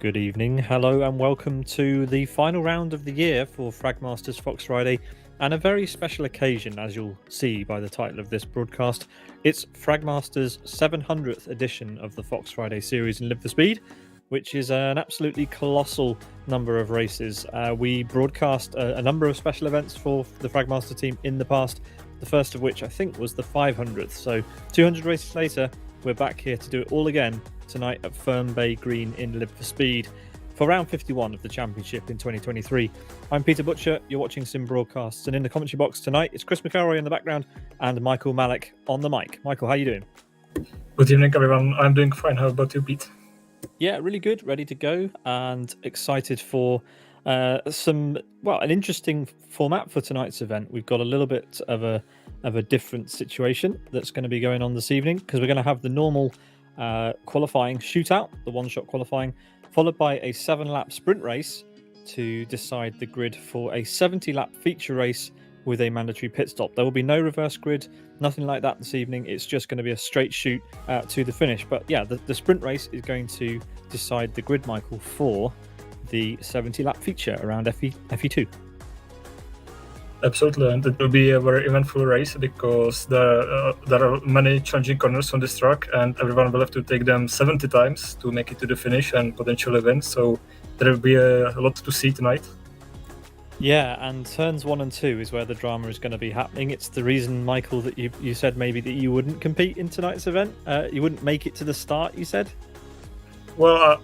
Good evening, hello, and welcome to the final round of the year for Fragmaster's Fox Friday, and a very special occasion, as you'll see by the title of this broadcast. It's Fragmaster's 700th edition of the Fox Friday series in Live the Speed, which is an absolutely colossal number of races. We broadcast a number of special events for the Fragmaster team in the past, the first of which I think was the 500th. So 200 races later, we're back here to do it all again tonight at Fern Bay Green in Live for Speed for round 51 of the championship in 2023. I'm Peter Butcher, you're watching Sim Broadcasts, and in the commentary box tonight, it's Chris McElroy in the background and Michael Málek on the mic. Michael, how are you doing? Good evening, everyone. I'm doing fine. How about you, Pete? Yeah, really good, ready to go, and excited for an interesting format for tonight's event. We've got a little bit of a different situation that's going to be going on this evening, because we're going to have the normal qualifying shootout, the one-shot qualifying, followed by a 7-lap sprint race to decide the grid for a 70-lap feature race with a mandatory pit stop. There will be no reverse grid, nothing like that this evening. It's just going to be a straight shoot to the finish. But yeah, the sprint race is going to decide the grid, Michael, for the 70-lap feature around FE2. Absolutely, and it will be a very eventful race because there are many challenging corners on this track, and everyone will have to take them 70 times to make it to the finish and potentially win. So there will be a lot to see tonight. Yeah, and turns 1 and 2 is where the drama is going to be happening. It's the reason, Michael, that you said maybe that you wouldn't compete in tonight's event. You wouldn't make it to the start, you said? Well,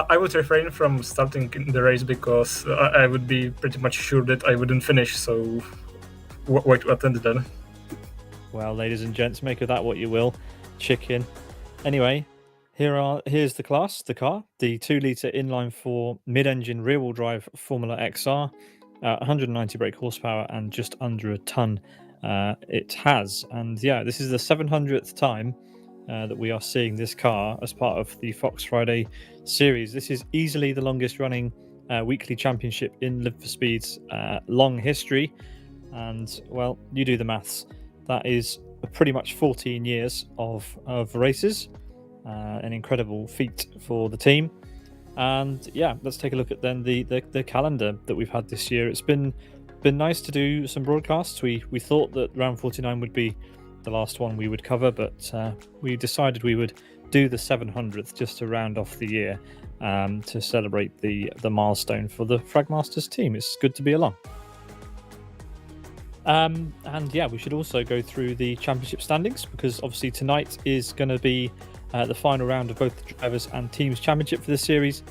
I would refrain from starting in the race because I would be pretty much sure that I wouldn't finish, so why to attend then? Well, ladies and gents, make of that what you will. Chicken. Anyway, here's the car, the 2-litre inline-4 mid-engine rear-wheel drive Formula XR, 190 brake horsepower and just under a ton it has. And yeah, this is the 700th time that we are seeing this car as part of the Fox Friday series. This is easily the longest running weekly championship in Live for Speed's long history. And well, you do the maths. That is pretty much 14 years of races. An incredible feat for the team. And yeah, let's take a look at then the calendar that we've had this year. It's been nice to do some broadcasts. We thought that round 49 would be the last one we would cover, but we decided we would do the 700th just to round off the year to celebrate the milestone for the Fragmasters team. It's good to be along. And yeah, we should also go through the championship standings, because obviously tonight is going to be the final round of both the drivers and teams championship for this series.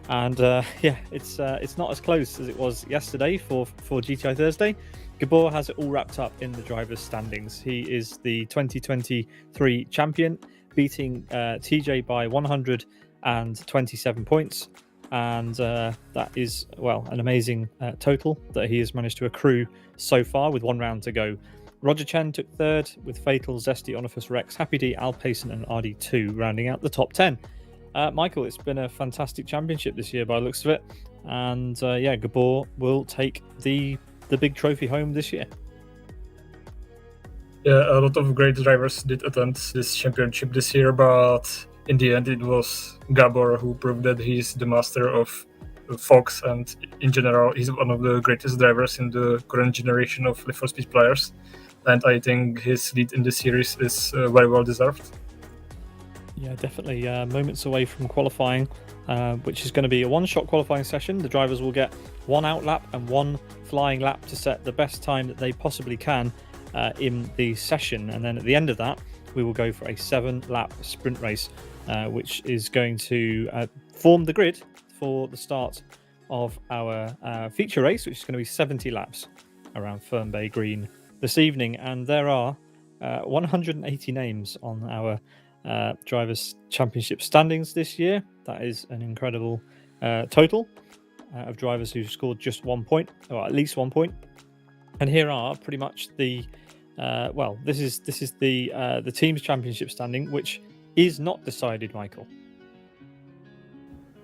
And yeah, it's not as close as it was yesterday for GTI Thursday. Gabor has it all wrapped up in the drivers' standings. He is the 2023 champion, beating TJ by 127 points. And that is, well, an amazing total that he has managed to accrue so far with one round to go. Roger Chen took third with Fatal, Zesty, Onifus Rex, Happy D, Al Payson and RD2 rounding out the top 10. Michael, it's been a fantastic championship this year by the looks of it. And yeah, Gabor will take the big trophy home this year. Yeah, a lot of great drivers did attend this championship this year, but in the end it was Gabor who proved that he's the master of Fox, and in general he's one of the greatest drivers in the current generation of Live for Speed players, and I think his lead in the series is very well deserved. Yeah, definitely. Moments away from qualifying, which is going to be a one-shot qualifying session. The drivers will get one out lap and one flying lap to set the best time that they possibly can in the session. And then at the end of that, we will go for a 7-lap sprint race, which is going to form the grid for the start of our feature race, which is going to be 70 laps around Fern Bay Green this evening. And there are 180 names on our Drivers' Championship standings this year. That is an incredible total of drivers who scored just 1 point, or at least 1 point. And here are pretty much the this is the team's championship standing, which is not decided, Michael.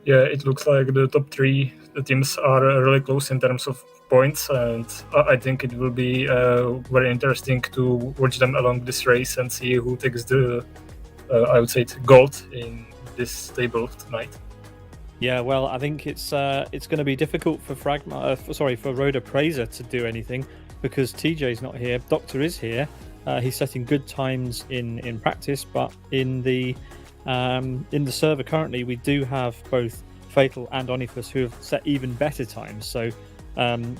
Yeah, it looks like the top 3 teams are really close in terms of points, and I think it will be very interesting to watch them along this race and see who takes the I would say gold in this table tonight. Yeah, well, I think it's going to be difficult for for Roda Praiser to do anything, because TJ's not here. Doctor is here. He's setting good times in practice, but in the In the server currently, we do have both Fatal and Onifus who have set even better times. So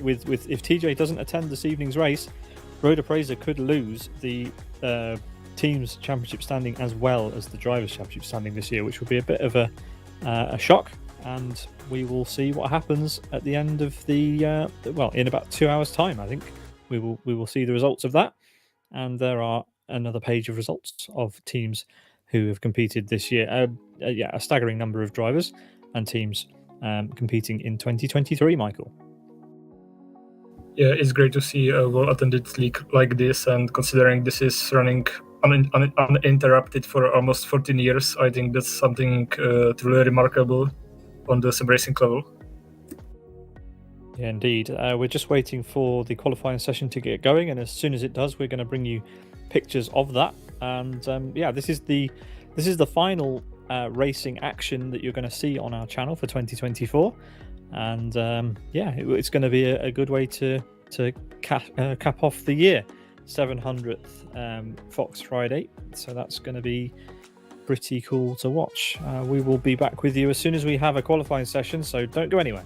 with if TJ doesn't attend this evening's race, Road Appraiser could lose the team's championship standing as well as the drivers' championship standing this year, which would be a bit of a shock. And we will see what happens at the end of the well, in about 2 hours' time. I think we will see the results of that, and there are another page of results of teams who have competed this year. Yeah, a staggering number of drivers and teams competing in 2023. Michael. Yeah, it's great to see a well-attended league like this, and considering this is running uninterrupted for almost 14 years, I think that's something truly remarkable on the sim racing level. Yeah, indeed. We're just waiting for the qualifying session to get going, and as soon as it does, we're going to bring you pictures of that. And yeah, this is the final racing action that you're going to see on our channel for 2024. And yeah, it's going to be a good way to cap off the year. 700th Fox Friday, so that's going to be pretty cool to watch. We will be back with you as soon as we have a qualifying session, so don't go anywhere.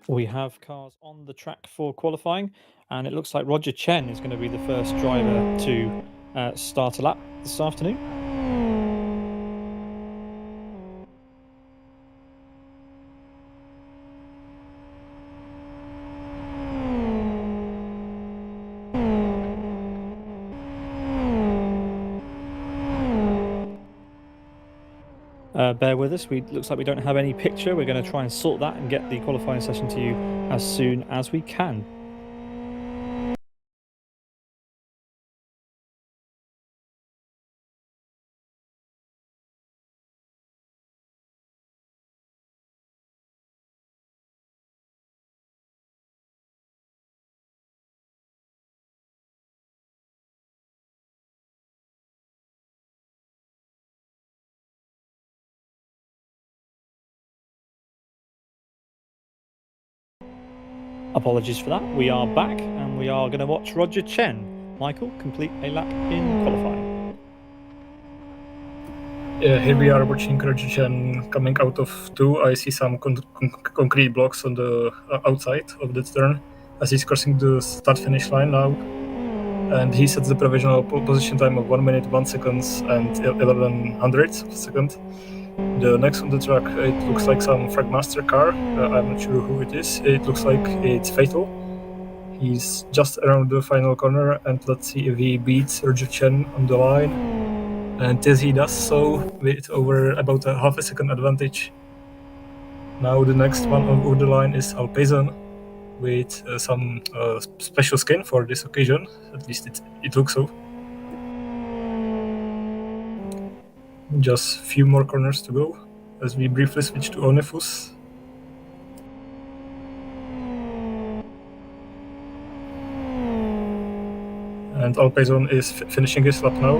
We have cars on the track for qualifying, and it looks like Roger Chen is going to be the first driver to start a lap this afternoon. Bear with us. Looks like we don't have any picture. We're going to try and sort that and get the qualifying session to you as soon as we can. Apologies for that. We are back, and we are going to watch Roger Chen, Michael, complete a lap in qualifying. Yeah, here we are watching Roger Chen coming out of two. I see some concrete blocks on the outside of the turn as he's crossing the start-finish line now. And he sets the provisional position time of 1 minute, 1 second, and 11 hundredths of a second. The next on the track, it looks like some Fragmaster car. I'm not sure who it is. It looks like it's Fatal. He's just around the final corner, and let's see if he beats Roger Chen on the line. And as he does so, with over about a half a second advantage. Now the next one over the line is Liaison, with some special skin for this occasion. At least it looks so. Just a few more corners to go as we briefly switch to Onifus. And Liaison is finishing his lap now.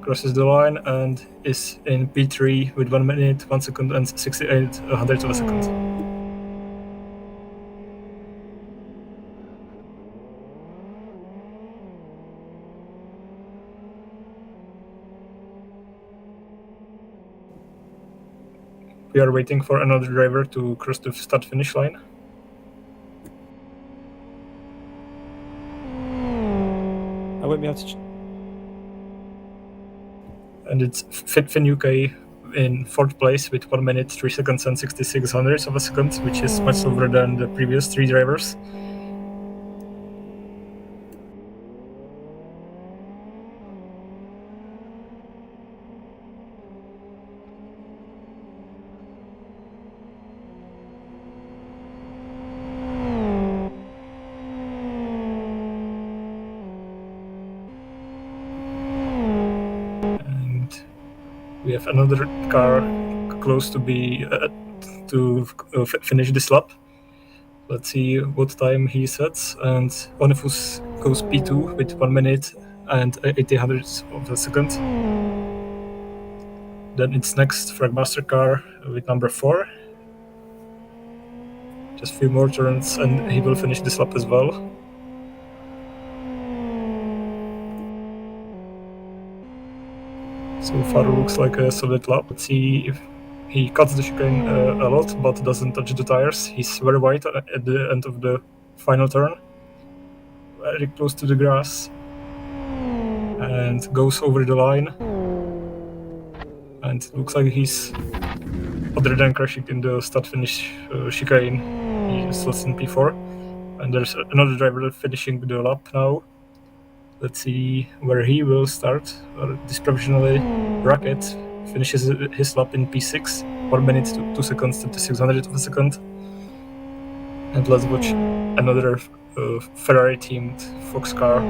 Crosses the line and is in P3 with 1 minute, 1 second, and 68 hundredths of a second. we are waiting for another driver to cross the start-finish line. I won't be able to. And it's Finn UK in 4th place with 1 minute, 3 seconds, and 66 hundredths of a second, which is much slower than the previous 3 drivers. We have another car close to be finish this lap. Let's see what time he sets. And Onifus goes P2 with 1 minute and 80 hundredths of a second. Then it's next Fragmaster car with number 4. Just a few more turns and he will finish this lap as well. So far looks like a solid lap. Let's see if he cuts the chicane a lot, but doesn't touch the tires. He's very wide at the end of the final turn. Very close to the grass. And goes over the line. And looks like he's, other than crashing in the start-finish chicane, he's still in P4. And there's another driver finishing the lap now. Let's see where he will start. This provisionally Rocket finishes his lap in P6, 1 minute, 2 seconds, 2600 of a second. And let's watch another Ferrari-themed Fox car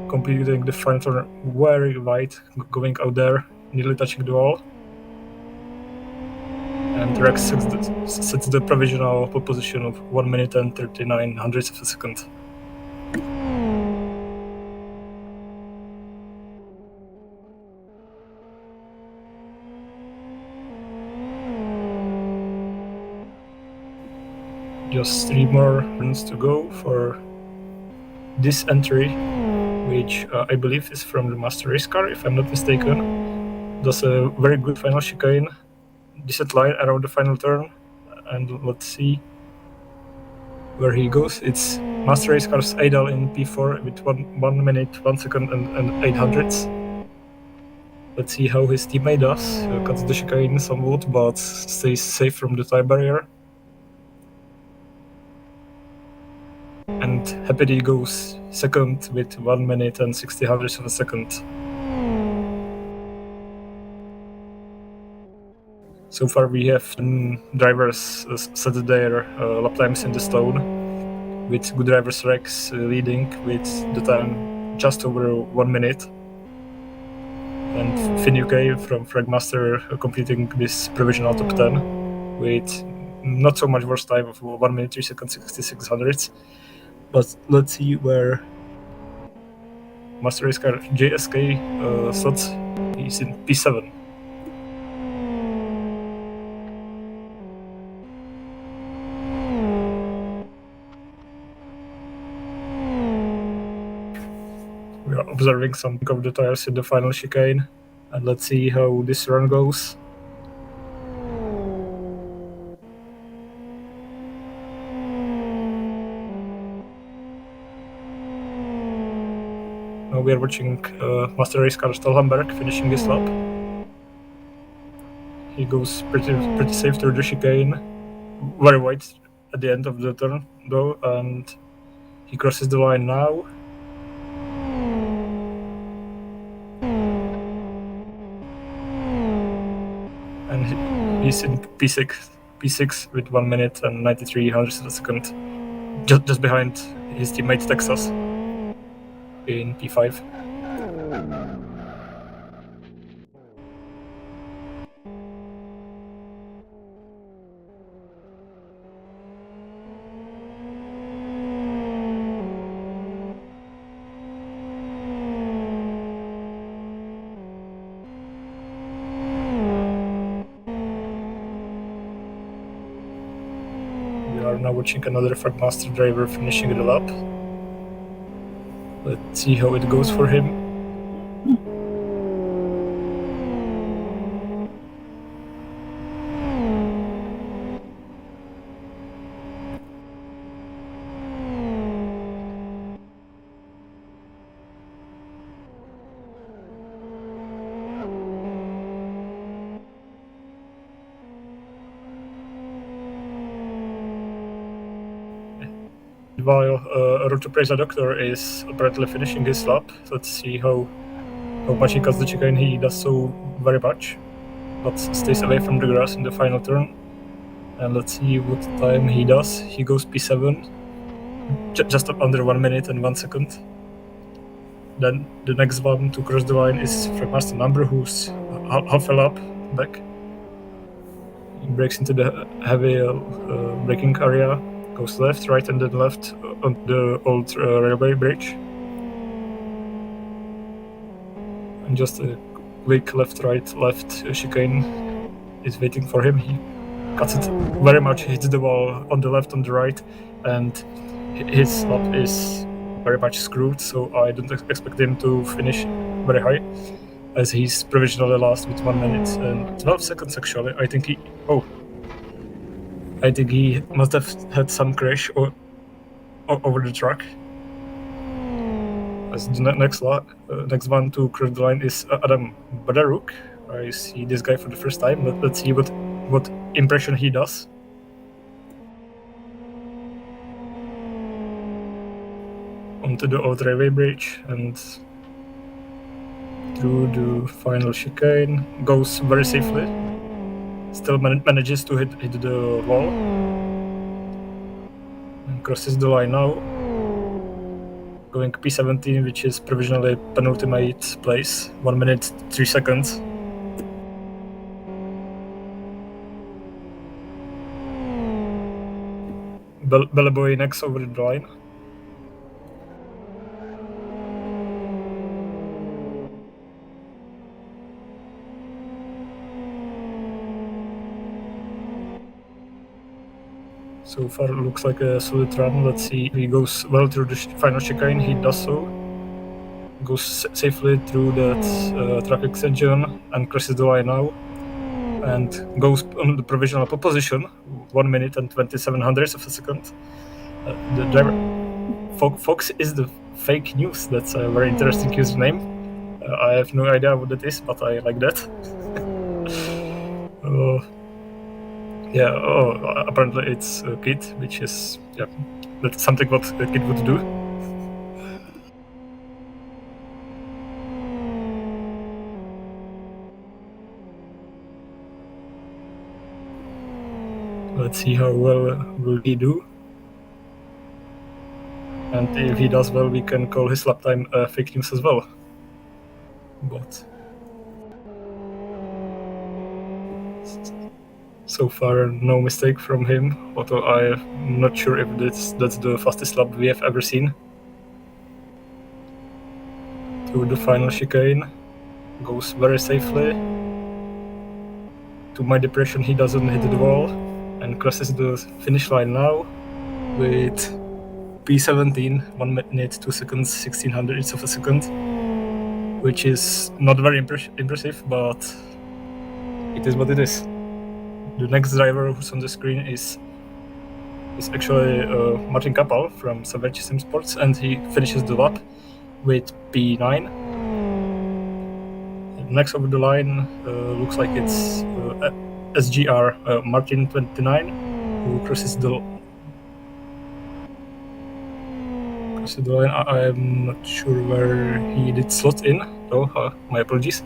completing the final turn very wide, going out there, nearly touching the wall. And Rex sets the provisional pole position of 1 minute and 39 hundredths of a second. Just 3 more runs to go for this entry, which I believe is from the Master Race car, if I'm not mistaken. Does a very good final chicane, decent line around the final turn, and let's see where he goes. It's Master Race car's Adal in P4 with 1 minute, 1 second, and 8 hundredths. Let's see how his teammate does. Cuts the chicane somewhat, but stays safe from the tire barrier. And Happy goes second with 1 minute and 60 hundredths of a second. So far we have 10 drivers set their lap times in the stone, with good drivers Rex leading with the time just over 1 minute. And Finn UK from Fragmaster completing this provisional top 10 with not so much worse time of 1 minute, 3 seconds, 66 hundredths. But let's see where Master Race car JSK slots. He's in P7. We are observing some of the tires in the final chicane, and let's see how this run goes. Now we are watching Master Race car Stolhamberg finishing his lap. He goes pretty safe through the chicane, very wide at the end of the turn though, and he crosses the line now. And he's in P6 with 1 minute and 93 hundredths of a second, just behind his teammate Texas in P5. We are now watching another Fragmaster driver finishing the lap. Let's see how it goes for him. while Road to Presa Doctor is apparently finishing his lap. Let's see how much he cuts the chicane. He does so very much, but stays away from the grass in the final turn. And let's see what time he does. He goes P7, just under 1 minute and 1 second. Then the next one to cross the line is Fragmaster number, who's half a lap back. He breaks into the heavy braking area, goes left, right, and then left on the old railway bridge. And just a quick left, right, left chicane is waiting for him. He cuts it very much, hits the wall on the left, on the right, and his lap is very much screwed, so I don't expect him to finish very high, as he's provisionally last with 1 minute and 12 seconds actually. I think he must have had some crash over the track. As the next one to cross the line is Adam Badaruk. I see this guy for the first time, but let's see what impression he does. Onto the old railway bridge and through the final chicane, goes very safely. Still manages to hit the wall and crosses the line now. Going P17, which is provisionally penultimate place, 1 minute 3 seconds. Belleboy next over the line. So far it looks like a solid run. Let's see if he goes well through the final chicane. He does so. Goes safely through that track extension and crosses the line now. And goes on the provisional pole position, 1 minute and 27 hundredths of a second. The driver Fox is the fake news. That's a very interesting username. I have no idea what that is, but I like that. Apparently it's a kid, which is, that's something what a kid would do. Let's see how well will he do. And if he does well, we can call his lap time fake news as well. But so far, no mistake from him, although I'm not sure if that's the fastest lap we have ever seen. To the final chicane, goes very safely. To my depression, he doesn't hit the wall and crosses the finish line now with P17, 1 minute 2 seconds, 16 hundredths of a second, which is not very impressive, but it is what it is. The next driver who's on the screen is actually Martin Kapal from Savage Sim Sports, and he finishes the lap with P9. Next over the line looks like it's SGR Martin 29, who crosses the line. I'm not sure where he did slot in, though. My apologies.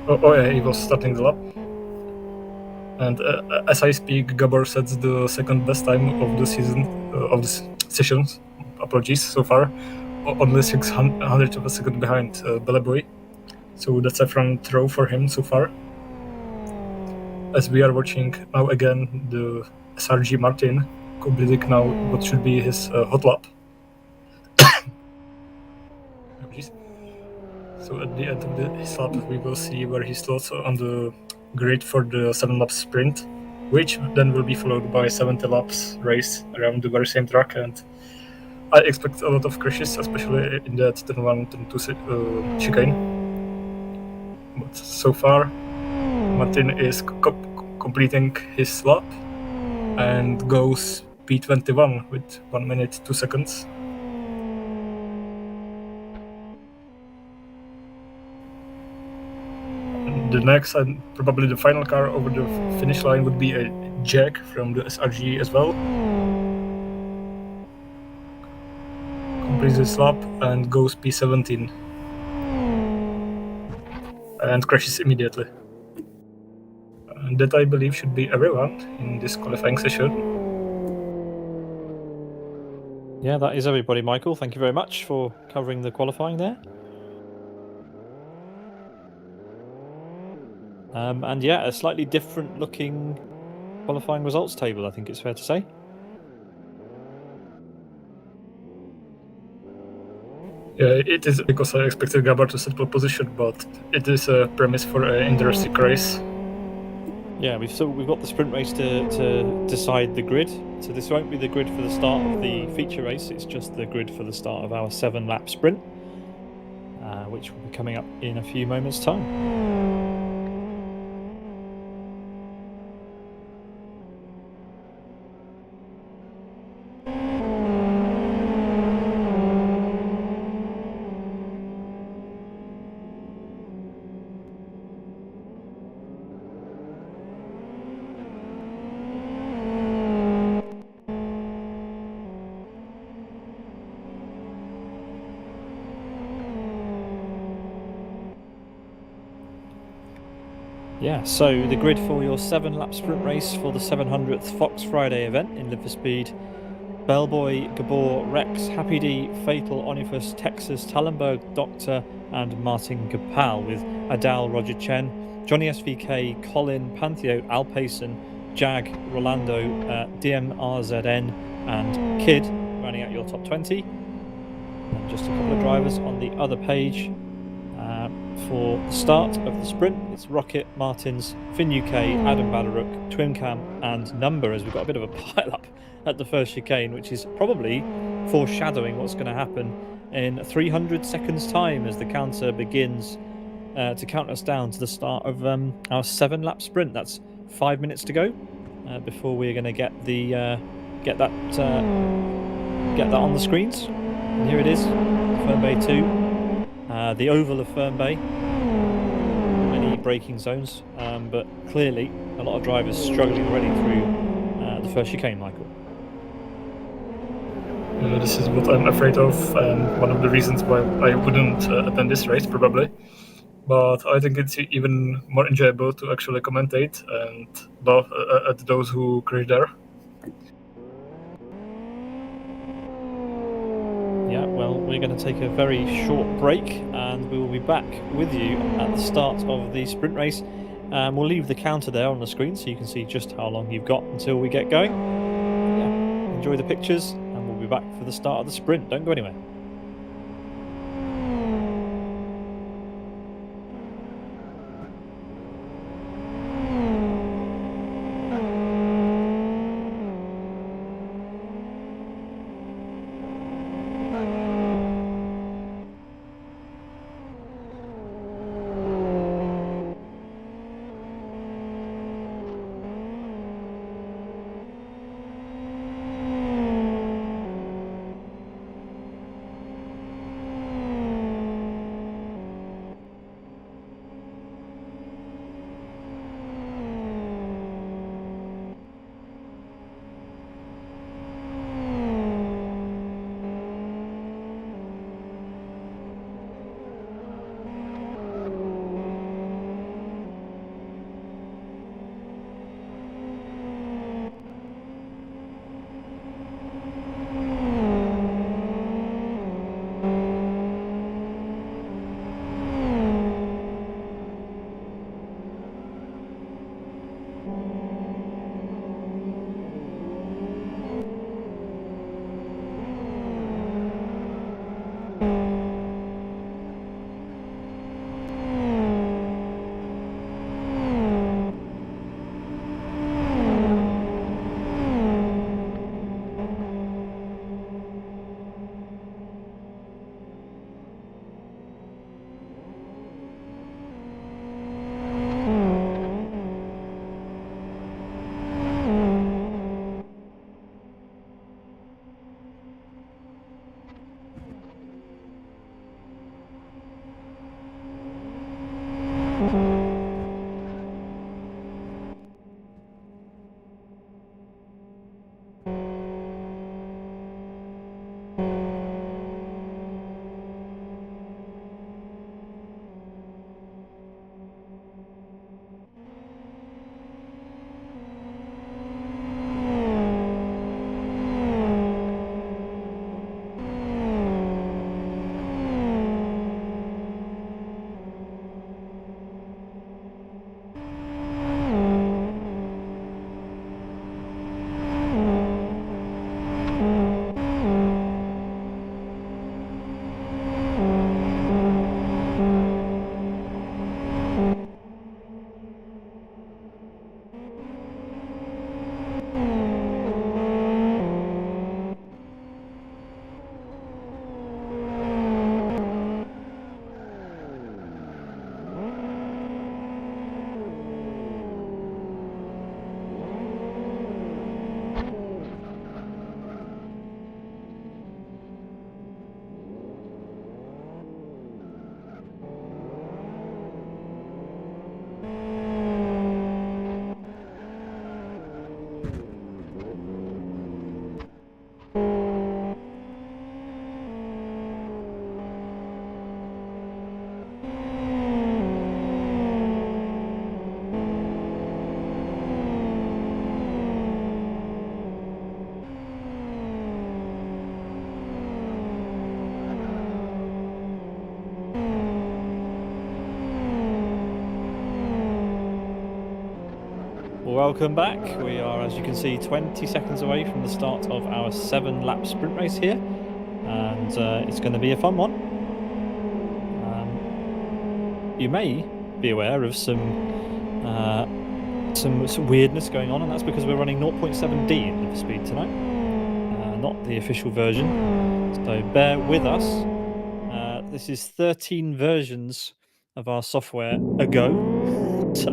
Oh yeah, he was starting the lap. And as I speak, Gabor sets the second best time of the season, of this session. Apologies, so far. Only 600 of a second behind Belleboy. So that's a front row for him so far. As we are watching now again the SRG Martin completing now what should be his hot lap. So at the end of his lap, we will see where he slots on the grid for the 7 laps sprint, which then will be followed by 70 laps race around the very same track. And I expect a lot of crashes, especially in that turn 1, turn 2 chicane. But so far, Martin is completing his lap and goes P21 with 1 minute 2 seconds. the next and probably the final car over the finish line would be a Jack from the SRG as well. Completes his lap and goes P17 and crashes immediately. And that, I believe, should be everyone in this qualifying session. Yeah, that is everybody, Michael. Thank you very much for covering the qualifying there. And yeah, a slightly different looking qualifying results table, I think it's fair to say. Yeah, it is because I expected Gabor to set pole position, but it is a premise for an interesting race. Yeah, we've got the sprint race to decide the grid. So this won't be the grid for the start of the feature race. It's just the grid for the start of our 7-lap sprint, which will be coming up in a few moments' time. Yeah, so the grid for your 7-lap sprint race for the 700th Fox Friday event in Live for Speed: Bellboy, Gabor, Rex, Happy D, Fatal, Onifus, Texas, Tallenberg, Doctor, and Martin Gapal, with Adal, Roger Chen, Johnny SVK, Colin, Pantheo, Al Payson, Jag, Rolando, DMRZN, and Kid running out your top 20. And just a couple of drivers on the other page. For the start of the sprint, it's Rocket, Martins, Finn UK, Adam Badaruk, Twimcam, and Number, as we've got a bit of a pile-up at the first chicane, which is probably foreshadowing what's going to happen in 300 seconds' time as the counter begins to count us down to the start of our 7-lap sprint. That's 5 minutes to go before we're going to get that on the screens. And here it is, Fern Bay 2. The oval of Fern Bay, many braking zones, but clearly a lot of drivers struggling already through the first chicane, Michael. This is what I'm afraid of, and one of the reasons why I wouldn't attend this race, probably. But I think it's even more enjoyable to actually commentate and laugh at those who crash there. Yeah, well, we're going to take a very short break and we will be back with you at the start of the sprint race. We'll leave the counter there on the screen so you can see just how long you've got until we get going. Yeah, enjoy the pictures and we'll be back for the start of the sprint. Don't go anywhere. welcome back. We are, as you can see, 20 seconds away from the start of our 7-lap sprint race here, and it's going to be a fun one. You may be aware of some weirdness going on, and that's because we're running 0.7D in liver speed tonight, not the official version. So bear with us. This is 13 versions of our software ago, so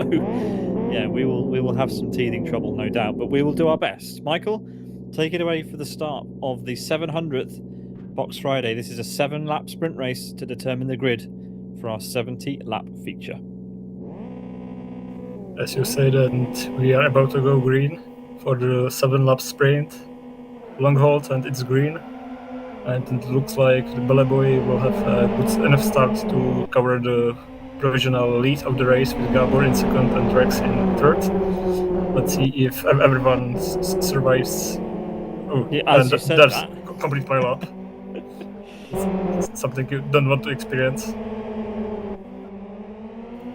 yeah, we will have some teething trouble, no doubt, but we will do our best. Michael, take it away for the start of the 700th Box Friday. This is a 7-lap sprint race to determine the grid for our 70-lap feature. As you said, and we are about to go green for the 7-lap sprint. Long hold, and it's green. And it looks like the Bella Boy will have a good enough start to cover the provisional lead of the race with Gabor in second and Rex in third. Let's see if everyone survives. Oh, yeah, as you said, that's complete pile up. It's something you don't want to experience.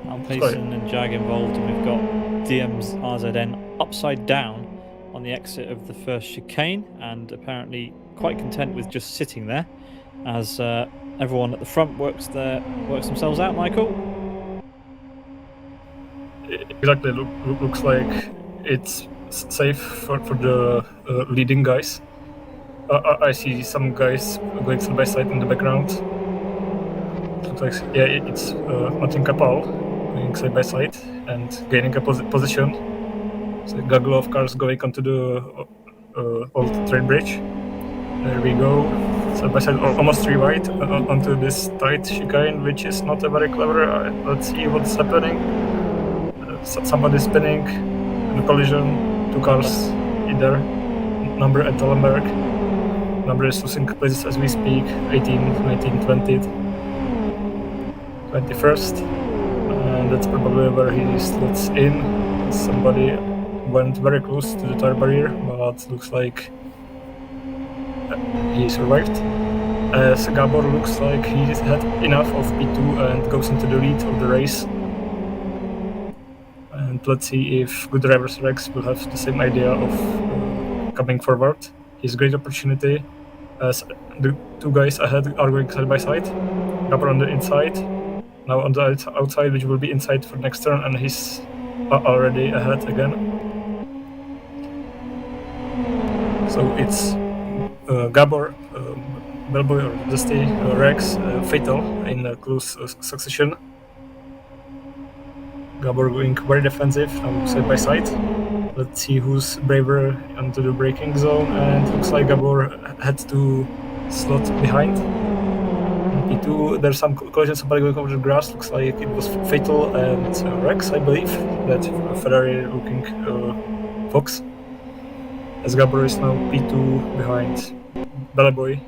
Alpayson and Jag involved, and we've got DM's RZN upside down on the exit of the first chicane, and apparently quite content with just sitting there as everyone at the front works themselves out. Michael? Exactly, looks like it's safe for the leading guys. I see some guys going side by side in the background. Looks like, yeah, it's Martin Kapal going side by side and gaining a position. So a gaggle of cars going onto the old train bridge. There we go. Side by side, almost 3 wide onto this tight chicane, which is not a very clever. Let's see what's happening. Somebody's spinning in a collision. 2 cars in there. Number at Tallenberg. Number is losing places as we speak. 18, 19, 20, 21st. And that's probably where he slots in. Somebody went very close to the tire barrier, but looks like he survived. As Gabor looks like he's had enough of P2 and goes into the lead of the race. And let's see if Good Drivers Rex will have the same idea of coming forward. His great opportunity, as the 2 guys ahead are going side by side. Gabor on the inside, now on the outside, which will be inside for next turn, and he's already ahead again. So it's Gabor, Bellboy or Dusty, Rex, Fatal in a close succession. Gabor going very defensive, now side by side. Let's see who's braver onto the braking zone, and looks like Gabor had to slot behind. P2, there's some collision, somebody going over the grass, looks like it was Fatal and Rex, I believe, that Ferrari looking Fox. As Gabor is now P2 behind Bella Boy.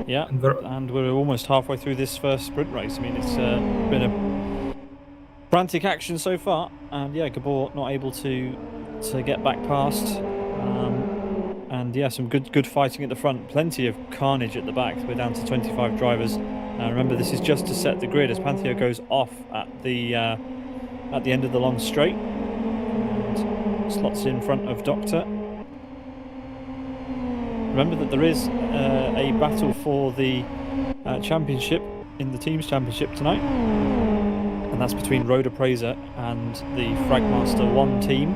Yeah, and we're almost halfway through this first sprint race. I mean, it's been a frantic action so far, and yeah, Gabor not able to get back past, and yeah, some good fighting at the front, plenty of carnage at the back. We're down to 25 drivers. Remember, this is just to set the grid as Pantheo goes off at the end of the long straight and slots in front of Doctor. Remember that there is a battle for the championship in the team's championship tonight, and that's between Road Appraiser and the Fragmaster 1 team.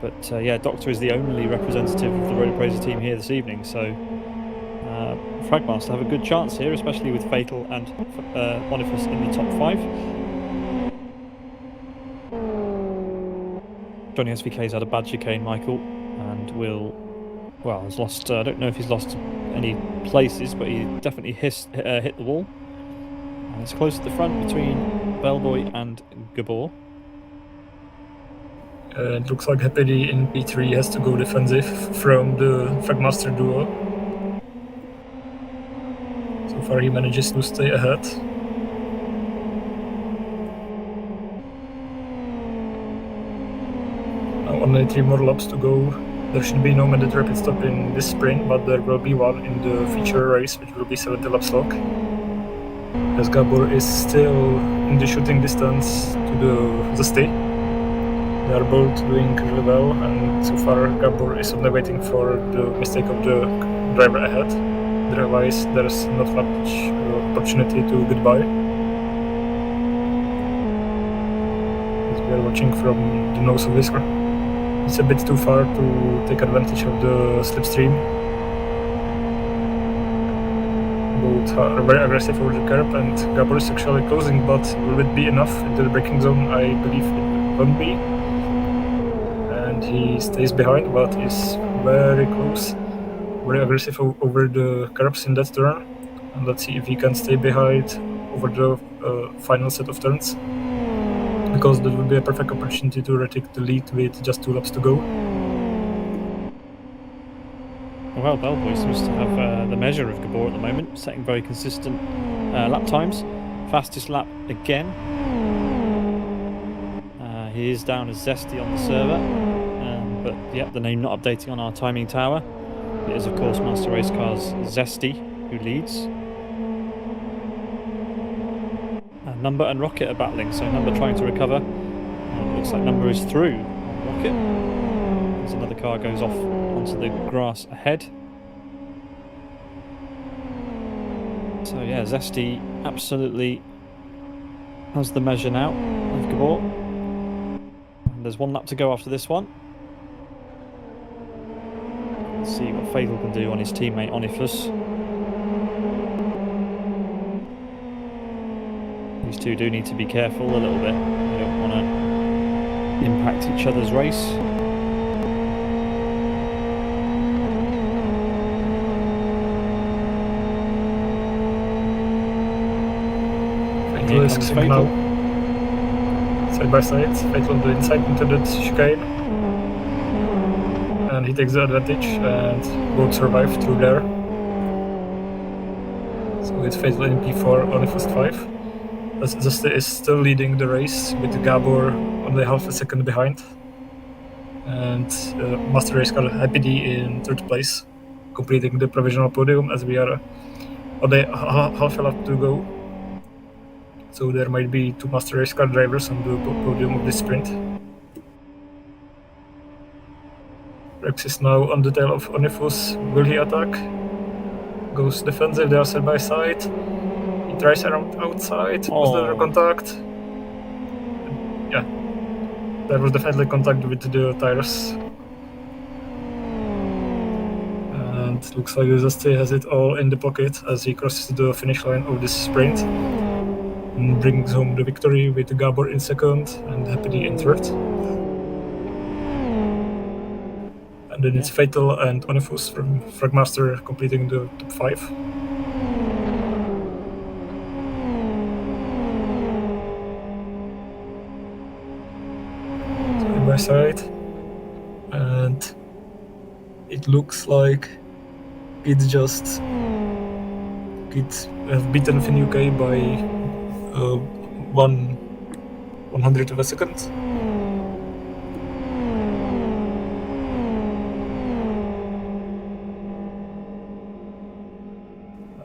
But yeah, Doctor is the only representative of the Road Appraiser team here this evening, so Fragmaster have a good chance here, especially with Fatal and Boniface in the top 5. Johnny SVK's had a bad chicane, Michael, and has lost. I don't know if he's lost any places, but he definitely hit the wall. And it's close at the front between Bellboy and Gabor. It looks like Happy in P3 has to go defensive from the Fragmaster duo. So far he manages to stay ahead. Now only 3 more laps to go. There should be no mandatory pit stop in this sprint, but there will be one in the feature race, which will be 70 laps long. As Gabor is still in the shooting distance to the stay. They are both doing really well, and so far Gabor is only waiting for the mistake of the driver ahead. Otherwise, there's not much opportunity to get by. As we are watching from the nose of this car. It's a bit too far to take advantage of the slipstream. Both are very aggressive over the curb, and Gabor is actually closing, but will it be enough into the braking zone? I believe it won't be. And he stays behind, but is very close, very aggressive over the curbs in that turn. And let's see if he can stay behind over the final set of turns, because that would be a perfect opportunity to retake the lead with just 2 laps to go. Well, Bellboy seems to have the measure of Gabor at the moment, setting very consistent lap times. Fastest lap again. He is down as Zesty on the server, but yep, the name not updating on our timing tower. It is, of course, Master Race Car's Zesty who leads. Number and Rocket are battling, so Number trying to recover. Looks like Number is through on Rocket. As another car goes off onto the grass ahead. So yeah, Zesty absolutely has the measure now of Gabor. And there's 1 lap to go after this one. Let's see what Fatal can do on his teammate Onifus. These two do need to be careful a little bit. They don't want to impact each other's race. Fatal is coming now. Side by side, Fatal on the inside into that chicane. And he takes the advantage, and both survive through there. So it's Fatal in P4 on the first 5. Zesty is still leading the race with Gabor only half a second behind. And Master Race Car Happy D in 3rd place, completing the provisional podium as we are only half a lap to go. So there might be 2 Master Race Car drivers on the podium of this sprint. Rex is now on the tail of Onifus. Will he attack? Goes defensive, they are side by side. He tries around outside. Was there a contact? Yeah. There was definitely contact with the tires. And looks like Zesty has it all in the pocket as he crosses the finish line of this sprint. And brings home the victory with Gabor in 2nd and Happy in 3rd. And then it's Fatal and Onifus from Fragmaster completing the top 5. Side by side. And it looks like Pete have beaten Finn UK by 100th of a second.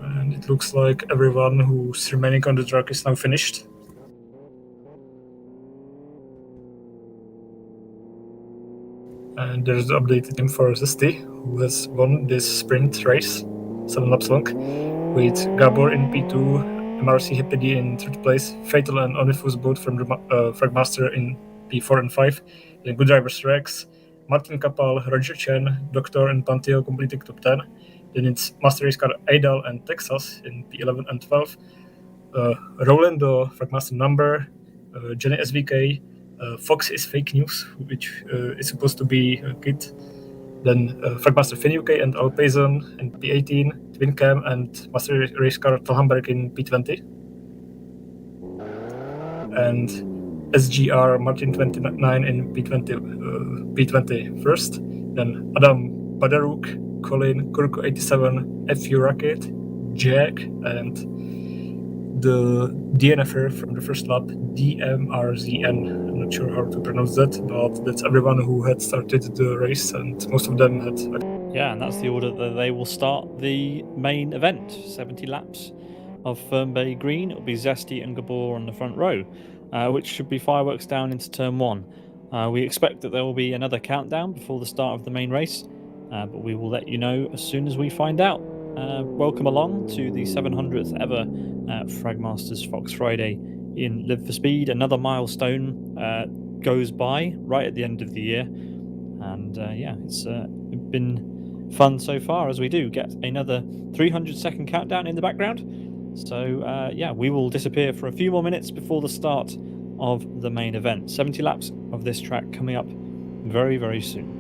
And it looks like everyone who's remaining on the track is now finished. And there's the updated team for Zesty, who has won this sprint race, 7 laps long, with Gabor in P2, MRC Happy D in 3rd place, Fatal and Onifus both from the Fragmaster in P4 and 5, then good drivers Rex, Martin Kapal, Roger Chen, Doctor and Panteo completing top 10. Then it's Master Race Car Idal and Texas in P11 and 12, Rolando, Fragmaster Number, Jenny SVK, Fox is fake news, which is supposed to be a kid. Then Fragmaster Finn UK and Alpazon in P18, Twin Cam and Master Race Car Talhamberg in P20. And SGR Martin 29 in P20 first. Then Adam Badaruk, Colin, Kurko 87, FU Rocket, Jack, and the DNFer from the first lap, DMRZN. I'm not sure how to pronounce that, but that's everyone who had started the race, and most of them had. Yeah, and that's the order that they will start the main event. 70 laps of Fernbay Green. It'll be Zesty and Gabor on the front row, which should be fireworks down into turn 1. We expect that there will be another countdown before the start of the main race, but we will let you know as soon as we find out. Welcome along to the 700th ever Fragmasters Fox Friday in Live for Speed. Another milestone goes by right at the end of the year, and yeah, it's been fun so far as we do get another 300-second countdown in the background. So yeah, we will disappear for a few more minutes before the start of the main event. 70 laps of this track coming up very, very soon.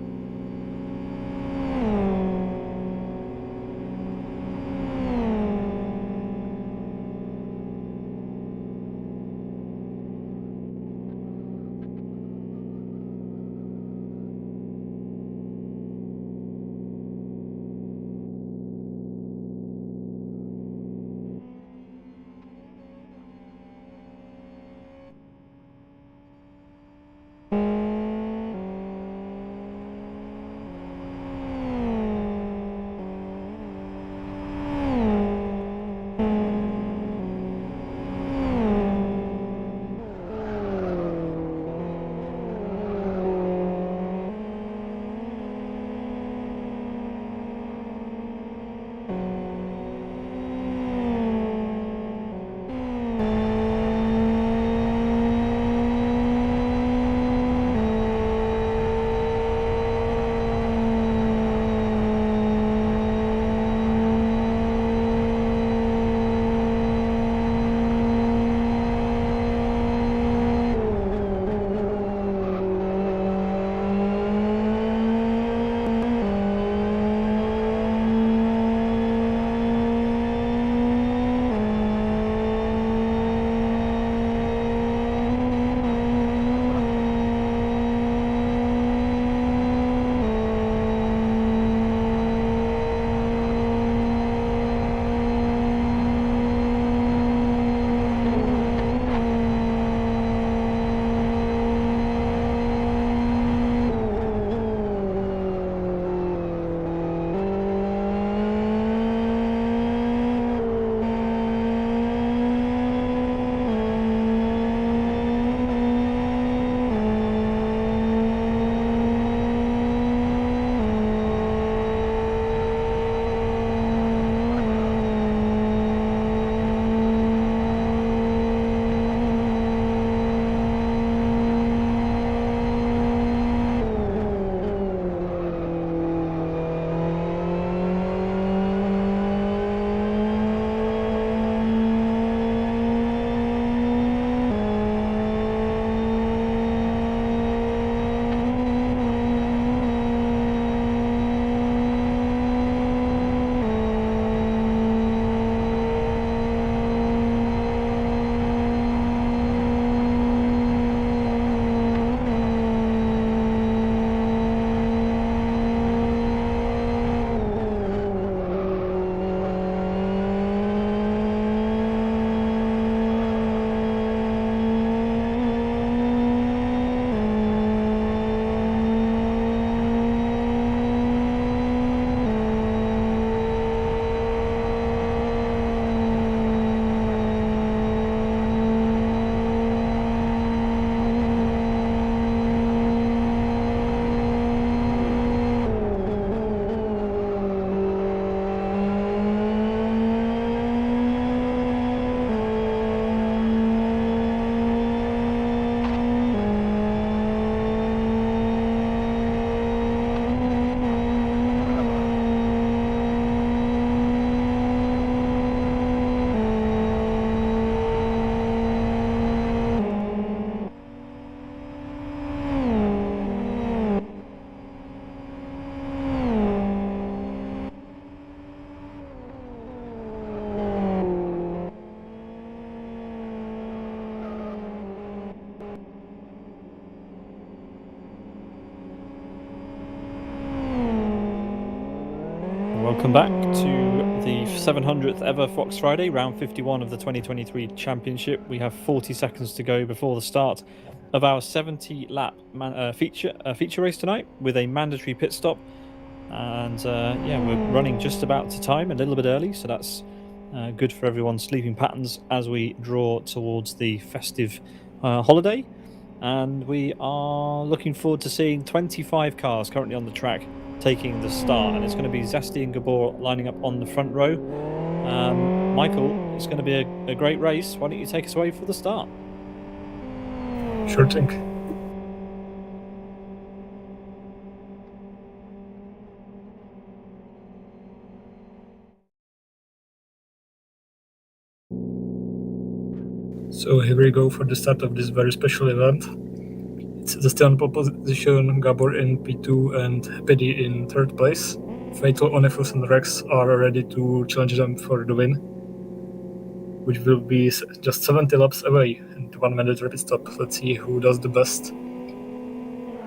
Welcome back to the 700th ever Fox Friday, round 51 of the 2023 championship. We have 40 seconds to go before the start of our 70-lap feature race tonight, with a mandatory pit stop. And yeah, we're running just about to time, a little bit early, so that's good for everyone's sleeping patterns as we draw towards the festive holiday. And we are looking forward to seeing 25 cars currently on the track taking the start, and it's going to be Zesty and Gabor lining up on the front row. Michael, it's going to be a great race. Why don't you take us away for the start? Sure thing. So here we go for the start of this very special event. It's the still on pole position, Gabor in P2 and Pedi in third place. Fatal, Onefus and Rex are ready to challenge them for the win, which will be just 70 laps away and 1 minute rapid stop. Let's see who does the best.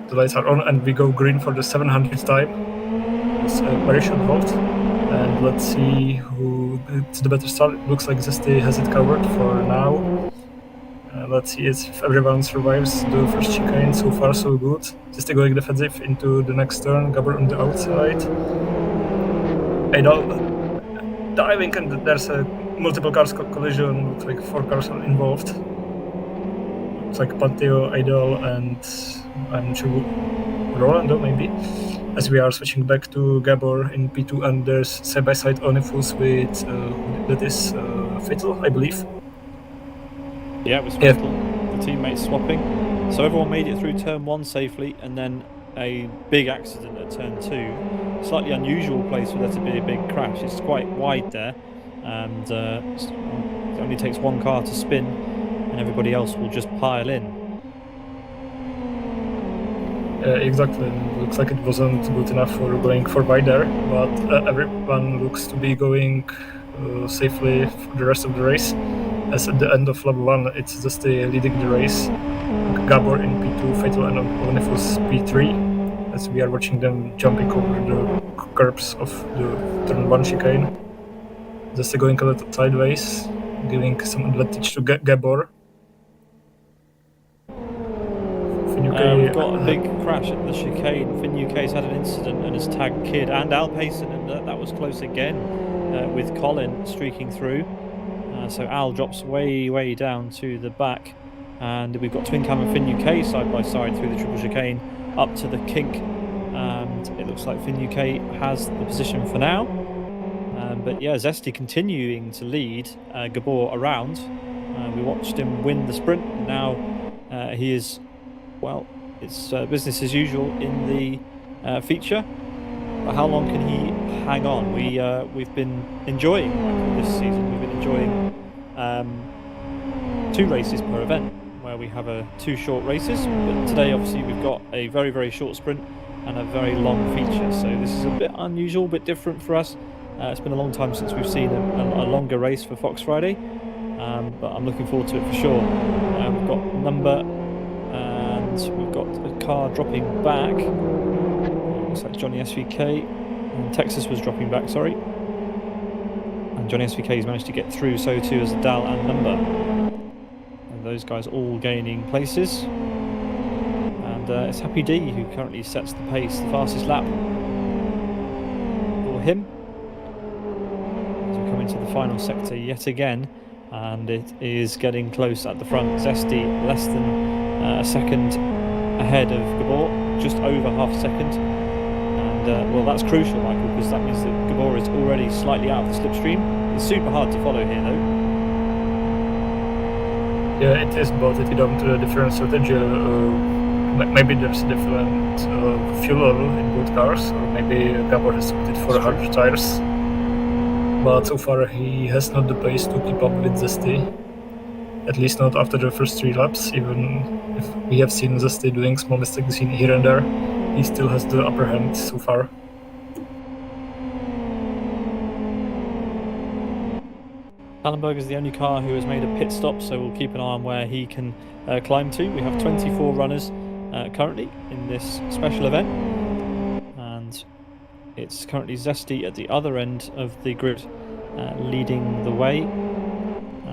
The lights are on and we go green for the 700th time. It's a very short halt, and let's see who gets the better start. It looks like Zesty has it covered for now. Let's see if everyone survives the first chicane. So far so good. Zesty going defensive into the next turn, Gabor on the outside. Idol diving, and there's a multiple cars collision. Looks like 4 cars are involved. Looks like Panteo, Idol, and I'm sure Rolando maybe. As we are switching back to Gabor in P2, and there's side-by-side Onefus with that is Fatal, I believe. Yeah, it was Fatal. The teammates swapping. So everyone made it through turn 1 safely, and then a big accident at turn 2. Slightly unusual place for there to be a big crash. It's quite wide there, and it only takes 1 car to spin, and everybody else will just pile in. Exactly. Looks like it wasn't good enough for going for wide there, but everyone looks to be going safely for the rest of the race. As at the end of lap 1, it's Zesty leading the race. Gabor in P2, Fatal and Onefus P3, as we are watching them jumping over the curbs of the turn 1 chicane. Zesty going a little sideways, giving some advantage to Gabor. We've got a big crash at the chicane. Finn UK's had an incident and has tagged Kid and Al Payson, and that was close again with Colin streaking through. So Al drops way down to the back, and we've got Twin Cam and Finn UK side by side through the triple chicane up to the kink, and it looks like Finn UK has the position for now. But yeah, Zesty continuing to lead Gabor around. We watched him win the sprint. Now he is, well, it's business as usual in the feature. But how long can he hang on? We've been enjoying this season. We've been enjoying 2 races per event, where we have 2 short races. But today, obviously, we've got a very short sprint and a very long feature. So this is a bit unusual, a bit different for us. It's been a long time since we've seen a longer race for Fox Friday, but I'm looking forward to it for sure. We've got number, and we've got a car dropping back. Looks like Johnny SVK, and Texas was dropping back, sorry. And Johnny SVK has managed to get through, so too as Dal and Number. And those guys all gaining places. And it's Happy D who currently sets the pace, the fastest lap for him. As we come into the final sector yet again, and it is getting close at the front. Zesty less than a second ahead of Gabor, just over half a second. And well, that's crucial, Michael, because that means that Gabor is already slightly out of the slipstream. It's super hard to follow here, though. Yeah, it is, but if you don't different strategy, maybe there's a different fuel level in both cars, or maybe Gabor has opted for harder tires. But so far he has not the pace to keep up with Zesty. At least not after the first 3 laps, even if we have seen Zesty doing small mistakes here and there. He still has the upper hand so far. Allenberg is the only car who has made a pit stop, so we'll keep an eye on where he can climb to. We have 24 runners currently in this special event, and it's currently Zesty at the other end of the grid leading the way.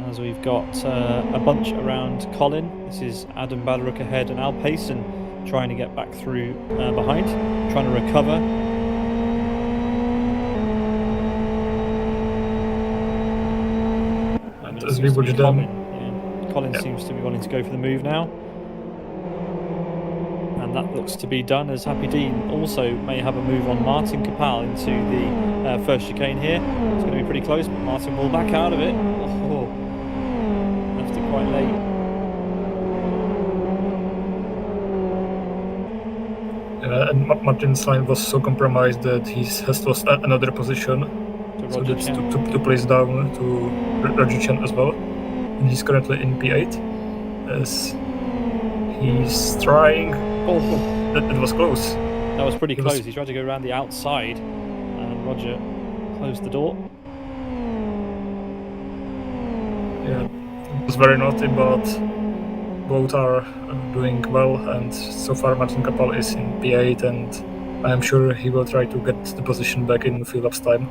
As we've got a bunch around Colin. This is Adam Badrook ahead and Al Payson trying to get back through behind, trying to recover. As we watch them, Colin seems to be wanting to go for the move now. And that looks to be done, as Happy Dean also may have a move on Martin Kapal into the first chicane here. It's going to be pretty close, but Martin will back out of it. Oh, left it quite late. And Martin's line was so compromised that he has lost another position. So that's to place down to Rajican as well. And he's currently in P8 as he's trying. Oh, that was close. That was pretty close. He tried to go around the outside and Roger closed the door. Yeah, it was very naughty, but both are doing well, and so far Martin Kapal is in P8, and I am sure he will try to get the position back in few laps time.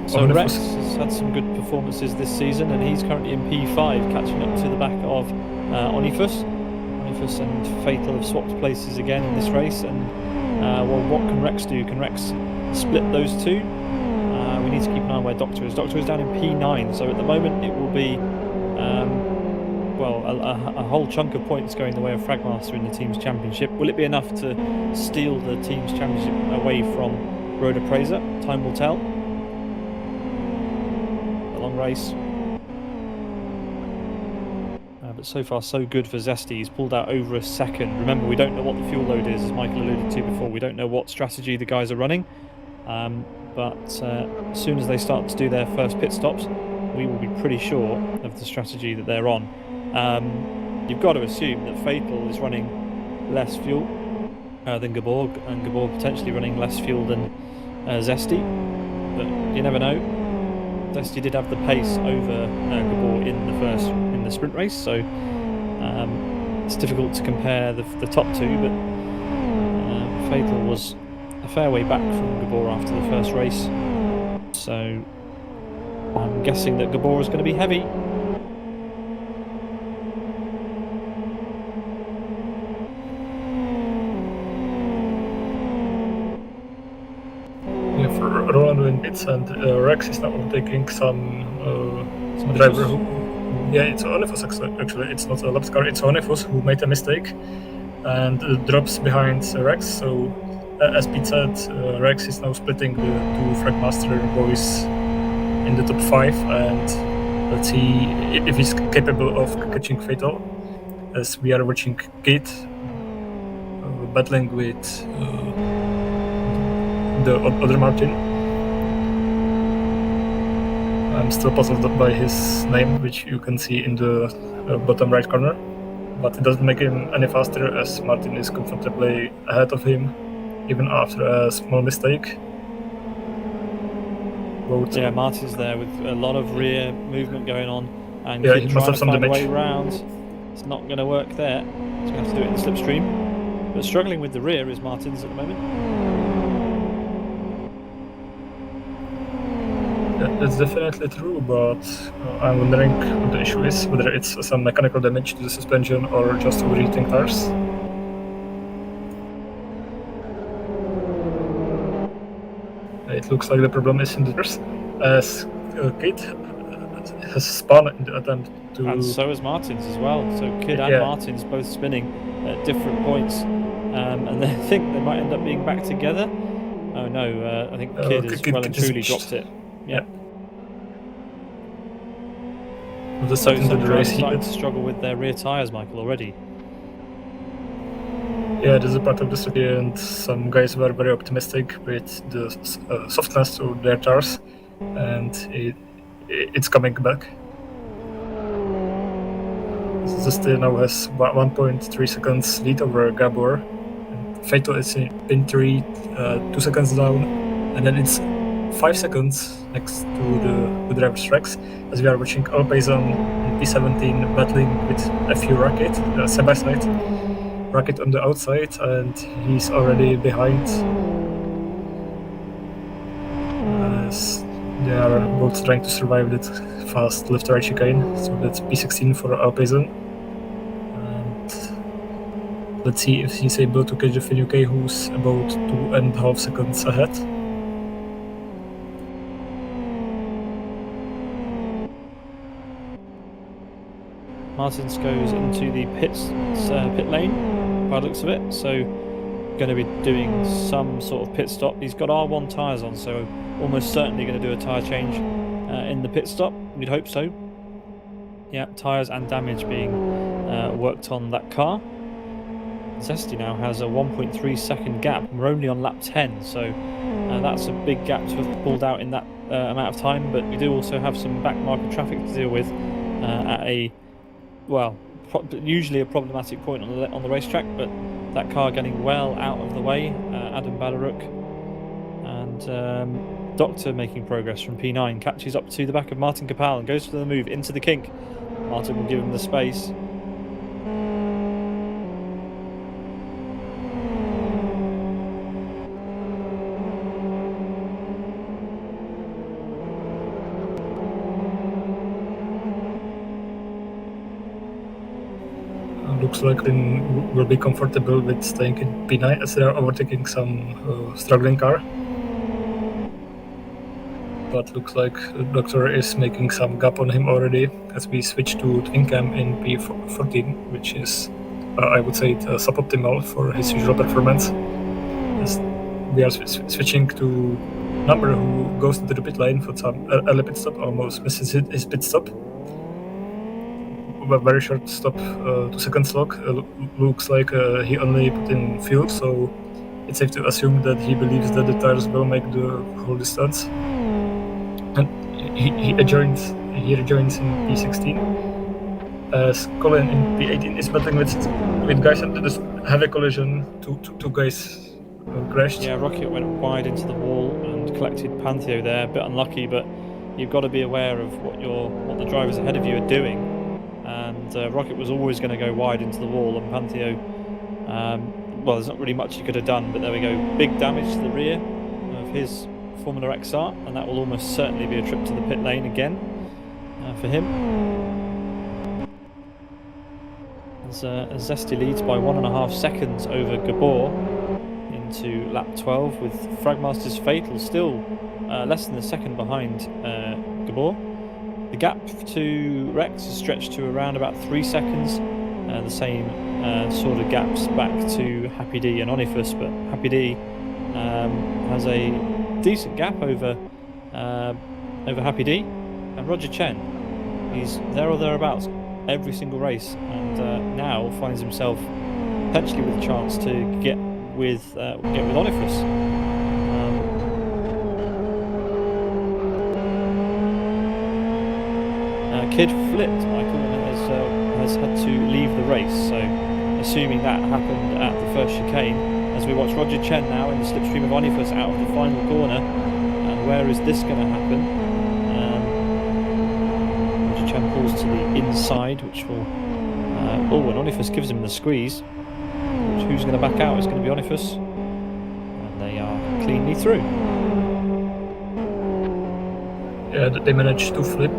So Rex has had some good performances this season, and he's currently in P5, catching up to the back of Onifus. Onifus and Fatal have swapped places again in this race, and well, what can Rex do? Can Rex split those two? We need to keep an eye on where Doctor is. Doctor is down in P9, so at the moment it will be well, a whole chunk of points going the way of Fragmaster in the team's championship. Will it be enough to steal the team's championship away from Roda Preza? Time will tell. Race, but so far so good for Zesty. He's pulled out over a second. Remember, we don't know what the fuel load is, as Michael alluded to before. We don't know what strategy the guys are running, but as soon as they start to do their first pit stops, we will be pretty sure of the strategy that they're on. You've got to assume that Fatal is running less fuel than Gabor, and Gabor potentially running less fuel than Zesty, but you never know. Zesty did have the pace over Gabor in the sprint race, so it's difficult to compare the top two, but Fatal was a fair way back from Gabor after the first race, so I'm guessing that Gabor is going to be heavy. Roland in pits, and Rex is now taking some driver who... Yeah, it's Onifus actually, it's not a laps car, it's Onifus who made a mistake and drops behind Rex, so as Pete said, Rex is now splitting the two Fragmaster boys in the top 5, and let's see if he's capable of catching Fatal, as we are watching Kate battling with the other Martin. I'm still puzzled by his name, which you can see in the bottom right corner, but it doesn't make him any faster, as Martin is comfortably ahead of him, even after a small mistake. Yeah, Martin's there with a lot of rear movement going on, and yeah, he must have some find damage. A way around. It's not going to work there. He's going to have to do it in the slipstream. But struggling with the rear is Martin's at the moment. Yeah, that's definitely true, but I'm wondering what the issue is, whether it's some mechanical damage to the suspension or just overheating tires. It looks like the problem is in the tires, as Kate has spun in the attempt to... And so has Martin's as well, so Kid and Martin's both spinning at different points, and they think they might end up being back together. Oh no, I think Kid has well and truly dropped it. Yeah. The so some the drivers race starting to struggle with their rear tyres, Michael, already. Yeah, this is a part of the strategy, and some guys were very optimistic with the softness of their tyres, and it's coming back. Zesty now has 1.3 seconds lead over Gabor. Fato is in pin 3, 2 seconds down, and then it's 5 seconds next to the driver's Rex, as we are watching Al Payson in P17 battling with a few Rocket, side-by-side Rocket on the outside, and he's already behind as they are both trying to survive that fast left-right chicane. So that's P16 for Alpecin. And let's see if he's able to catch the Finucane, who's about 2.5 seconds ahead. Martins goes into the pit lane by the looks of it, so going to be doing some sort of pit stop. He's got R1 tyres on, so almost certainly going to do a tyre change in the pit stop. We'd hope so. Yeah, tyres and damage being worked on that car. Zesty now has a 1.3 second gap. We're only on lap 10, so that's a big gap to have pulled out in that amount of time, but we do also have some back market traffic to deal with at a, well, usually a problematic point on the racetrack, but that car getting well out of the way. Adam Badaruk and Doctor making progress from P9, catches up to the back of Martin Kapal and goes for the move into the kink. Martin will give him the space. Looks like Lin will be comfortable with staying in P9 as they are overtaking some struggling car. But looks like the Doctor is making some gap on him already as we switch to Twin Cam in P14, which is, I would say, suboptimal for his usual performance. As we are switching to Number, who goes to the pit lane for some early pit stop, almost misses his pit stop. A very short stop, 2 seconds lock. Looks like he only put in fuel, so it's safe to assume that he believes that the tires will make the whole distance. And he rejoins in P16. As Colin in P18 is battling with guys, and this heavy collision. Two guys crashed. Yeah, Rocket went wide into the wall and collected Pantheo there. A bit unlucky, but you've got to be aware of what the drivers ahead of you are doing. And Rocket was always going to go wide into the wall, and Pantheo, well, there's not really much he could have done, but there we go. Big damage to the rear of his Formula XR, and that will almost certainly be a trip to the pit lane again for him. As Zesty leads by 1.5 seconds over Gabor into lap 12, with Fragmaster's Fatal still less than a second behind Gabor. The gap to Rex is stretched to around about 3 seconds. The same sort of gaps back to Happy D and Onifus, but Happy D has a decent gap over Happy D, and Roger Chen. He's there or thereabouts every single race, and now finds himself potentially with a chance to get with Onifus. Kid flipped, Michael, and has had to leave the race, so assuming that happened at the first chicane, as we watch Roger Chen now in the slipstream of Onifus out of the final corner. And where is this going to happen? Roger Chen pulls to the inside, which will and Onifus gives him the squeeze, which who's going to back out is going to be Onifus, and they are cleanly through. Yeah, they managed to flip,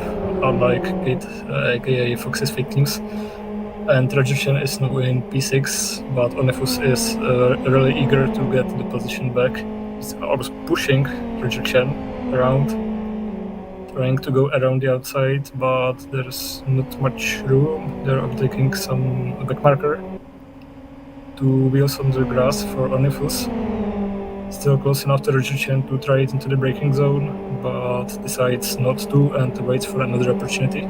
unlike Kid, aka Fox's fake teams. And Roger Chen is now in P6, but Onifus is really eager to get the position back. He's almost pushing Roger Chen around, trying to go around the outside, but there's not much room. They're taking some back marker. 2 wheels on the grass for Onifus. Still close enough to Roger Chen to try it into the braking zone, but decides not to and waits for another opportunity.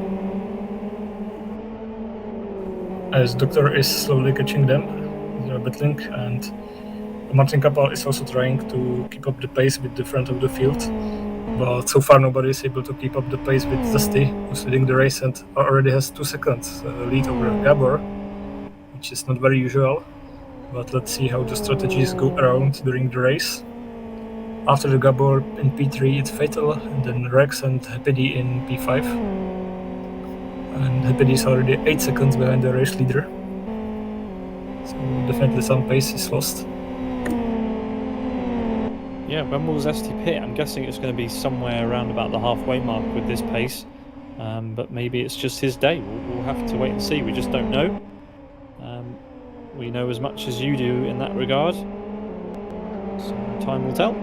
As Doctor is slowly catching them, they are battling, and Martin Kapal is also trying to keep up the pace with the front of the field, but so far nobody is able to keep up the pace with Zesty, who's leading the race and already has 2 seconds lead over Gabor, which is not very usual. But let's see how the strategies go around during the race. After the Gabor in P3, it's Fatal, and then Rex and Happy in P5. And Happy is already 8 seconds behind the race leader. So definitely some pace is lost. Yeah, when will Zesty pit? I'm guessing it's going to be somewhere around about the halfway mark with this pace. But maybe it's just his day. We'll have to wait and see. We just don't know. We know as much as you do in that regard. So time will tell.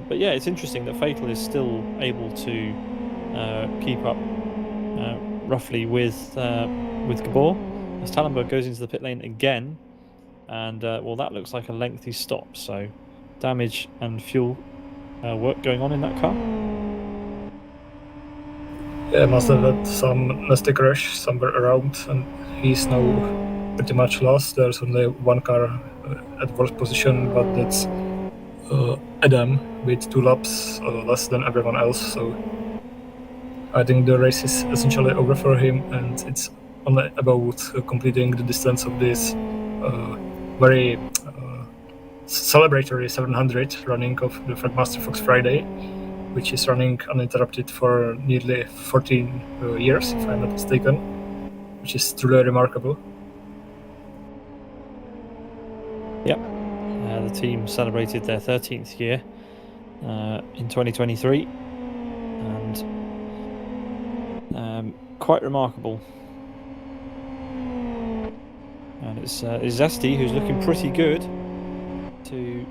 But yeah, it's interesting that Fatal is still able to keep up roughly with Gabor. As Tallenberg goes into the pit lane again. And well, that looks like a lengthy stop. So damage and fuel work going on in that car. Yeah, must have had some nasty crash somewhere around, and he's now pretty much lost. There's only one car at worst position, but that's Adam with 2 laps less than everyone else. So I think the race is essentially over for him, and it's only about completing the distance of this very celebratory 700 running of the Fragmaster Fox Friday, which is running uninterrupted for nearly 14 years, if I'm not mistaken, which is truly remarkable. Yep. The team celebrated their 13th year in 2023, and quite remarkable. And it's Zesty who's looking pretty good to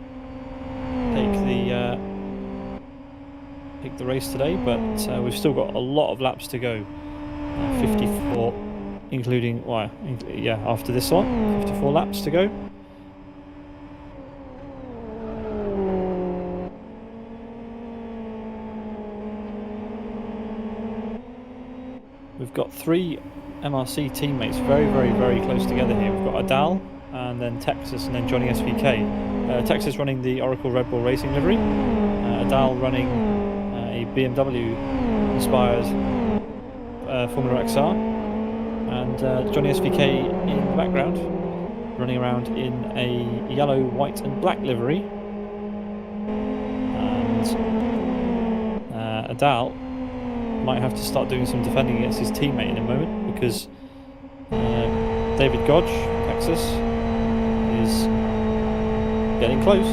take the race today, but we've still got a lot of laps to go. 54, including after this one, 54 laps to go. We've got 3 MRC teammates very, very, very close together here. We've got Adal, and then Texas, and then Johnny SVK. Texas running the Oracle Red Bull Racing livery. Adal running a BMW-inspired Formula XR. And Johnny SVK in the background, running around in a yellow, white and black livery. And Adal might have to start doing some defending against his teammate in a moment, because David Godge, Texas, is getting close.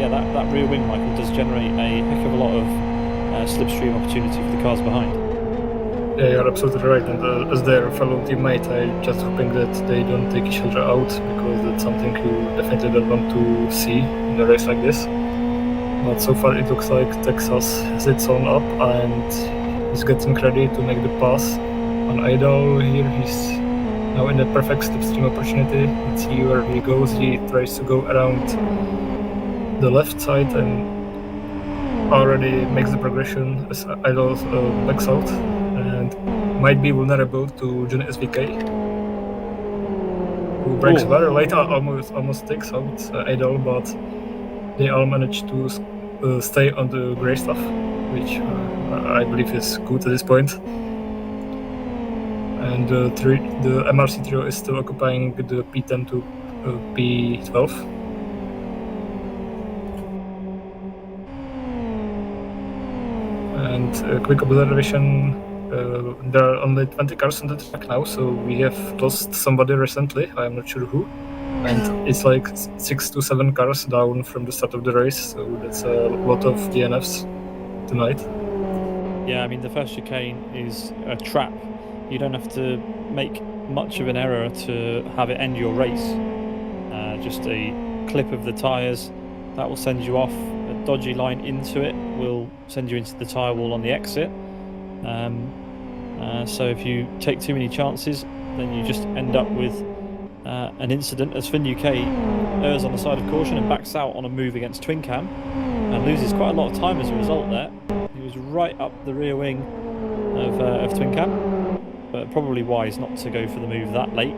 And that rear wing, Michael, does generate a heck of a lot of slipstream opportunity for the cars behind. Yeah, you're absolutely right. And as their fellow teammate, I'm just hoping that they don't take each other out, because that's something you definitely don't want to see in a race like this. But so far it looks like Texas has its own up, and he's getting ready to make the pass on Idol. Here he's now in the perfect slipstream opportunity. Let's see where he goes. He tries to go around the left side and already makes the progression as Idol backs out, and might be vulnerable to Johnny SVK, who breaks very late, almost takes out Idol, but they all managed to stay on the grey stuff, which I believe is good at this point. And the MRC trio is still occupying the P10 to P12. And a quick observation, there are only 20 cars on the track now, so we have lost somebody recently, I'm not sure who. And it's like 6 to 7 cars down from the start of the race, so that's a lot of DNFs tonight. Yeah, I mean, the first chicane is a trap. You don't have to make much of an error to have it end your race. Just a clip of the tyres, that will send you off. A dodgy line into it will send you into the tyre wall on the exit. So if you take too many chances, then you just end up with an incident, as Finn UK errs on the side of caution and backs out on a move against Twin Cam and loses quite a lot of time as a result there. He was right up the rear wing of Twin Cam, but probably wise not to go for the move that late.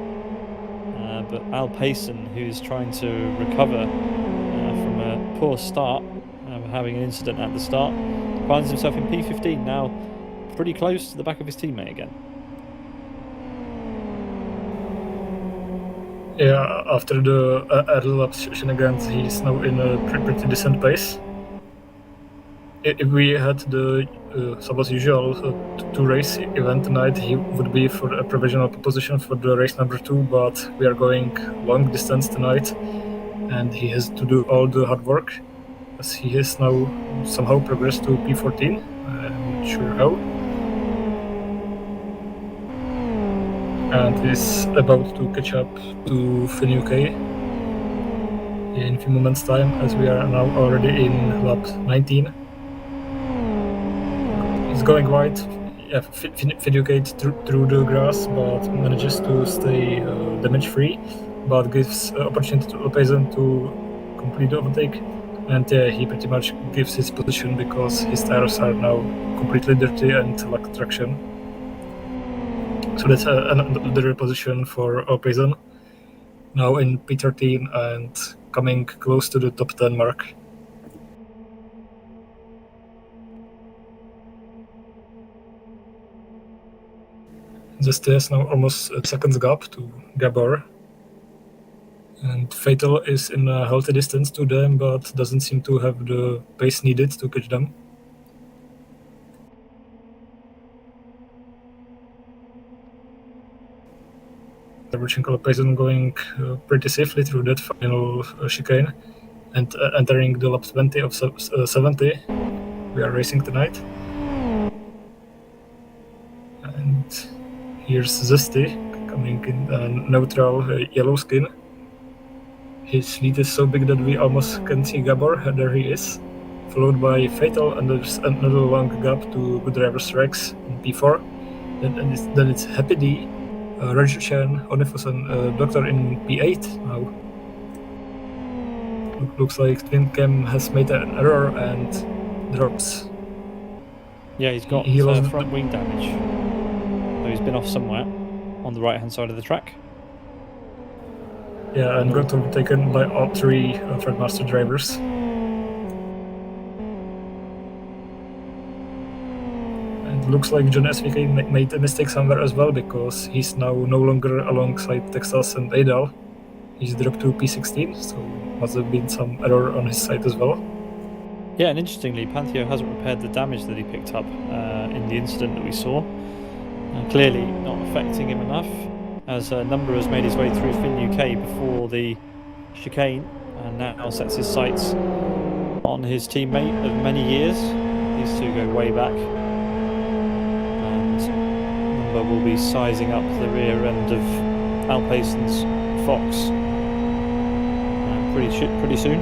But Al Payson, who's trying to recover from a poor start, having an incident at the start, finds himself in P15 now, pretty close to the back of his teammate again. Yeah, after the early lap shenanigans, he's now in a pretty decent pace. If we had the suppose usual two-race event tonight, he would be for a provisional position for the race number 2, but we are going long distance tonight, and he has to do all the hard work, as he has now somehow progressed to P14. I'm not sure how. And is about to catch up to Finn UK in a few moments' time, as we are now already in lap 19. He's going wide. Yeah, Finn UK through the grass, but manages to stay damage-free, but gives opportunity to Opazon to complete the overtake. And he pretty much gives his position because his tires are now completely dirty and lack traction. So that's another position for Opazon, now in P13 and coming close to the top 10 mark. Just is now almost a second's gap to Gabor. And Fatal is in a healthy distance to them, but doesn't seem to have the pace needed to catch them. Everything Payson going pretty safely through that final chicane and entering the lap 20 of 70. We are racing tonight. And here's Zesty coming in a neutral yellow skin. His lead is so big that we almost can see Gabor. There he is, followed by Fatal, and there's another long gap to Good Drivers Rex in P4. Then it's Happy D, Rajuchan, Onifus, and Doctor in P8 now. Looks like Twin Cam has made an error and drops. Yeah, he's got front wing damage. So he's been off somewhere on the right-hand side of the track. Yeah, and got overtaken by all three Fragmaster drivers. And looks like John SVK made a mistake somewhere as well, because he's now no longer alongside Texas and Adal. He's dropped to P16, so must have been some error on his side as well. Yeah, and interestingly, Pantheo hasn't repaired the damage that he picked up in the incident that we saw. Clearly not affecting him enough, as Number has made his way through Finn UK before the chicane and now sets his sights on his teammate of many years. These two go way back, and Number will be sizing up the rear end of Alpayson's Fox pretty soon.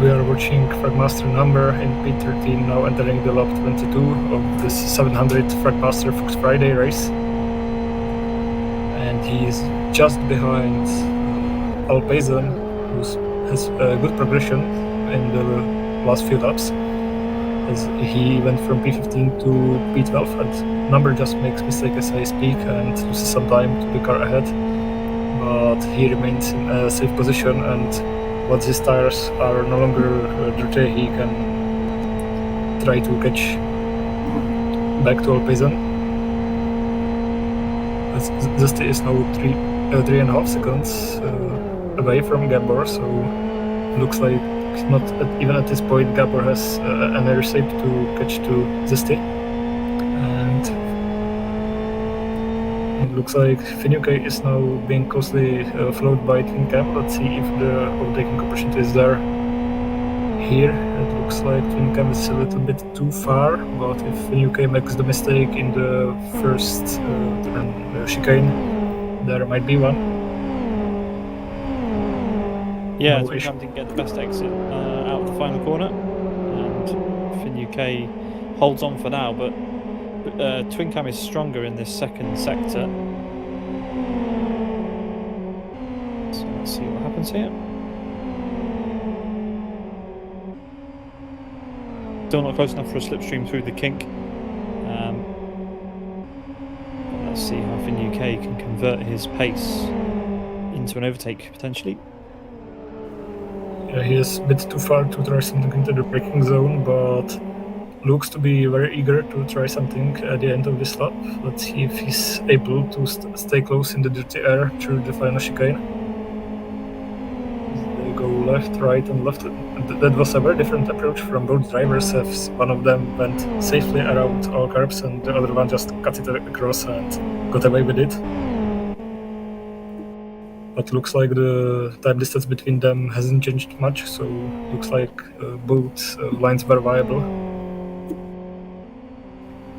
We are watching Fragmaster Number in P13 now entering the lap 22 of this 700 Fragmaster Fox Friday race. And he is just behind Alpayson, who has a good progression in the last few laps, as he went from P15 to P12, and Number just makes mistake as I speak and loses some time to the car ahead. But he remains in a safe position, and once his tires are no longer dirty, he can try to catch back to Alpayson. Zesty is now 3.5 seconds away from Gabor, so looks like not even at this point Gabor has an air shape to catch to Zesty. And it looks like Finn UK is now being closely followed by Twin Cam. Let's see if the overtaking opportunity is there. Here it looks like Twin Cam is a little bit too far, but if Finn UK makes the mistake in the first chicane, there might be one. Yeah, Twin Cam didn't get the best exit out of the final corner, and Finn UK holds on for now, but Twin Cam is stronger in this second sector. So let's see what happens here. Still not close enough for a slipstream through the kink. Let's see how Finn UK can convert his pace into an overtake, potentially. Yeah, he is a bit too far to try something into the braking zone, but looks to be very eager to try something at the end of this lap. Let's see if he's able to stay close in the dirty air through the final chicane. They go left, right, and left. That was a very different approach from both drivers, as one of them went safely around all curbs and the other one just cut it across and got away with it. But looks like the time distance between them hasn't changed much, so looks like both lines were viable.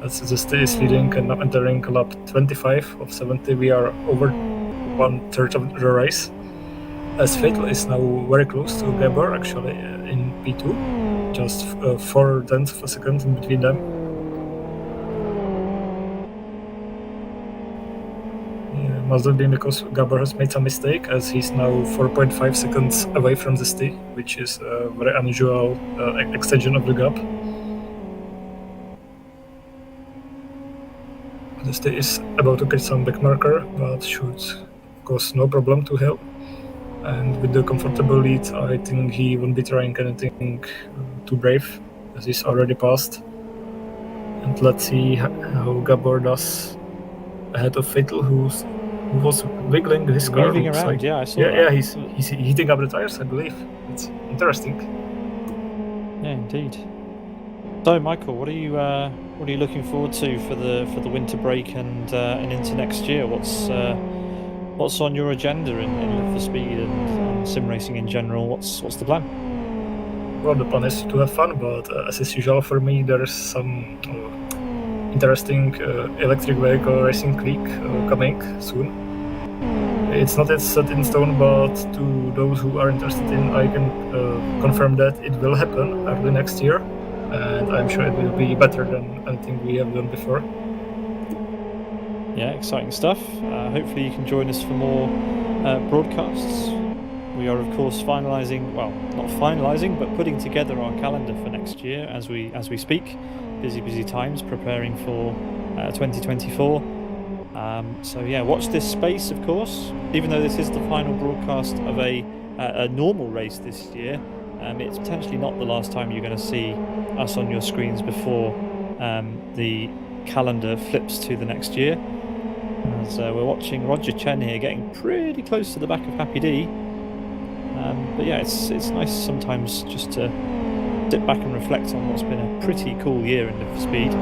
As the stay is leading and now entering lap 25 of 70, we are over 1/3 of the race. As Fatal is now very close to Gabor, actually in P2, just 4/10 of a second in between them. Must have been because Gabor has made some mistake, as he's now 4.5 seconds away from the stay, which is a very unusual extension of the gap. The stay is about to catch some back marker, but should cause no problem to help. And with the comfortable lead, I think he won't be trying anything too brave, as he's already passed. And let's see how Gabor does ahead of Fatal, who was wiggling his car. Moving around, like, yeah, I saw yeah, that. yeah, he's heating up the tires, I believe. It's interesting. Yeah, indeed. So, Michael, what are you looking forward to for the winter break and into next year? What's on your agenda in Live for Speed and sim racing in general? What's the plan? Well, the plan is to have fun, but as is usual for me, there's some interesting electric vehicle racing clique coming soon. It's not yet set in stone, but to those who are interested in, I can confirm that it will happen early next year, and I'm sure it will be better than anything we have done before. Yeah, exciting stuff. Hopefully you can join us for more broadcasts. We are, of course, finalising, well, not finalising, but putting together our calendar for next year as we speak. Busy times preparing for 2024. So yeah, watch this space, of course. Even though this is the final broadcast of a normal race this year, it's potentially not the last time you're going to see us on your screens before the calendar flips to the next year. As we're watching Roger Chen here getting pretty close to the back of Happy D. But yeah, it's nice sometimes just to sit back and reflect on what's been a pretty cool year in Live for Speed.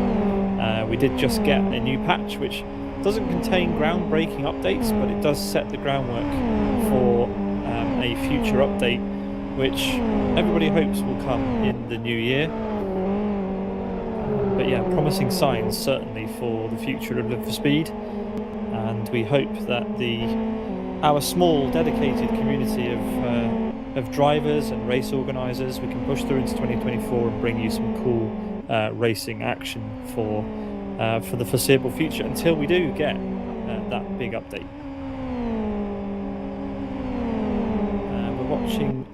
We did just get a new patch which doesn't contain groundbreaking updates, but it does set the groundwork for a future update which everybody hopes will come in the new year. But yeah, promising signs certainly for the future of Live for Speed, and we hope that our small dedicated community of drivers and race organisers, we can push through into 2024 and bring you some cool racing action for the foreseeable future until we do get that big update. We're watching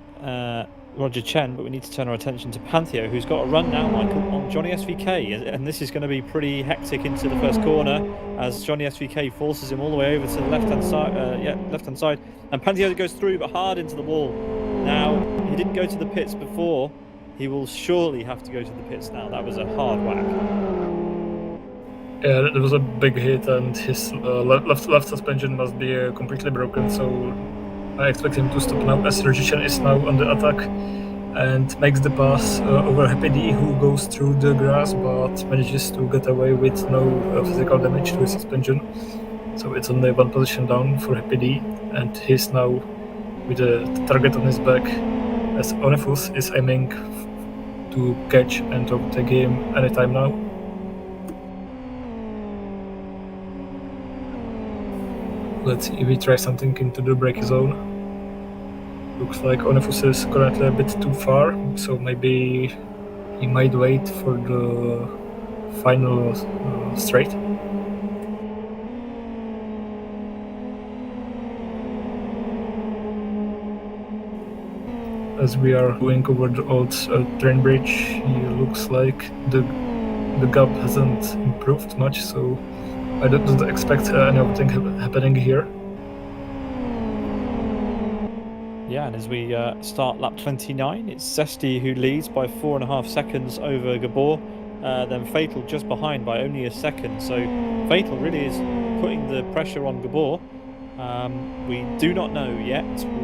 Roger Chen, but we need to turn our attention to Pantheo, who's got a run now, Michael, on Johnny SVK, and this is going to be pretty hectic into the first corner as Johnny SVK forces him all the way over to the left-hand side, and Pantheo goes through but hard into the wall. Now, he didn't go to the pits before, he will surely have to go to the pits now. That was a hard whack. Yeah, there was a big hit, and his left suspension must be completely broken, so I expect him to stop now, as Roger Chen is now on the attack and makes the pass over Happy D, who goes through the grass but manages to get away with no physical damage to his suspension. So it's only one position down for Happy D, and he's now with a target on his back, as Onefus is aiming to catch and overtake him anytime now. Let's see if we try something into the brake zone. Looks like Onefus is currently a bit too far, so maybe he might wait for the final straight. As we are going over the old train bridge, it looks like the gap hasn't improved much, so I don't expect anything happening here. Yeah, and as we start lap 29, it's Zesty who leads by 4.5 seconds over Gabor, then Fatal just behind by only a second. So Fatal really is putting the pressure on Gabor. We do not know yet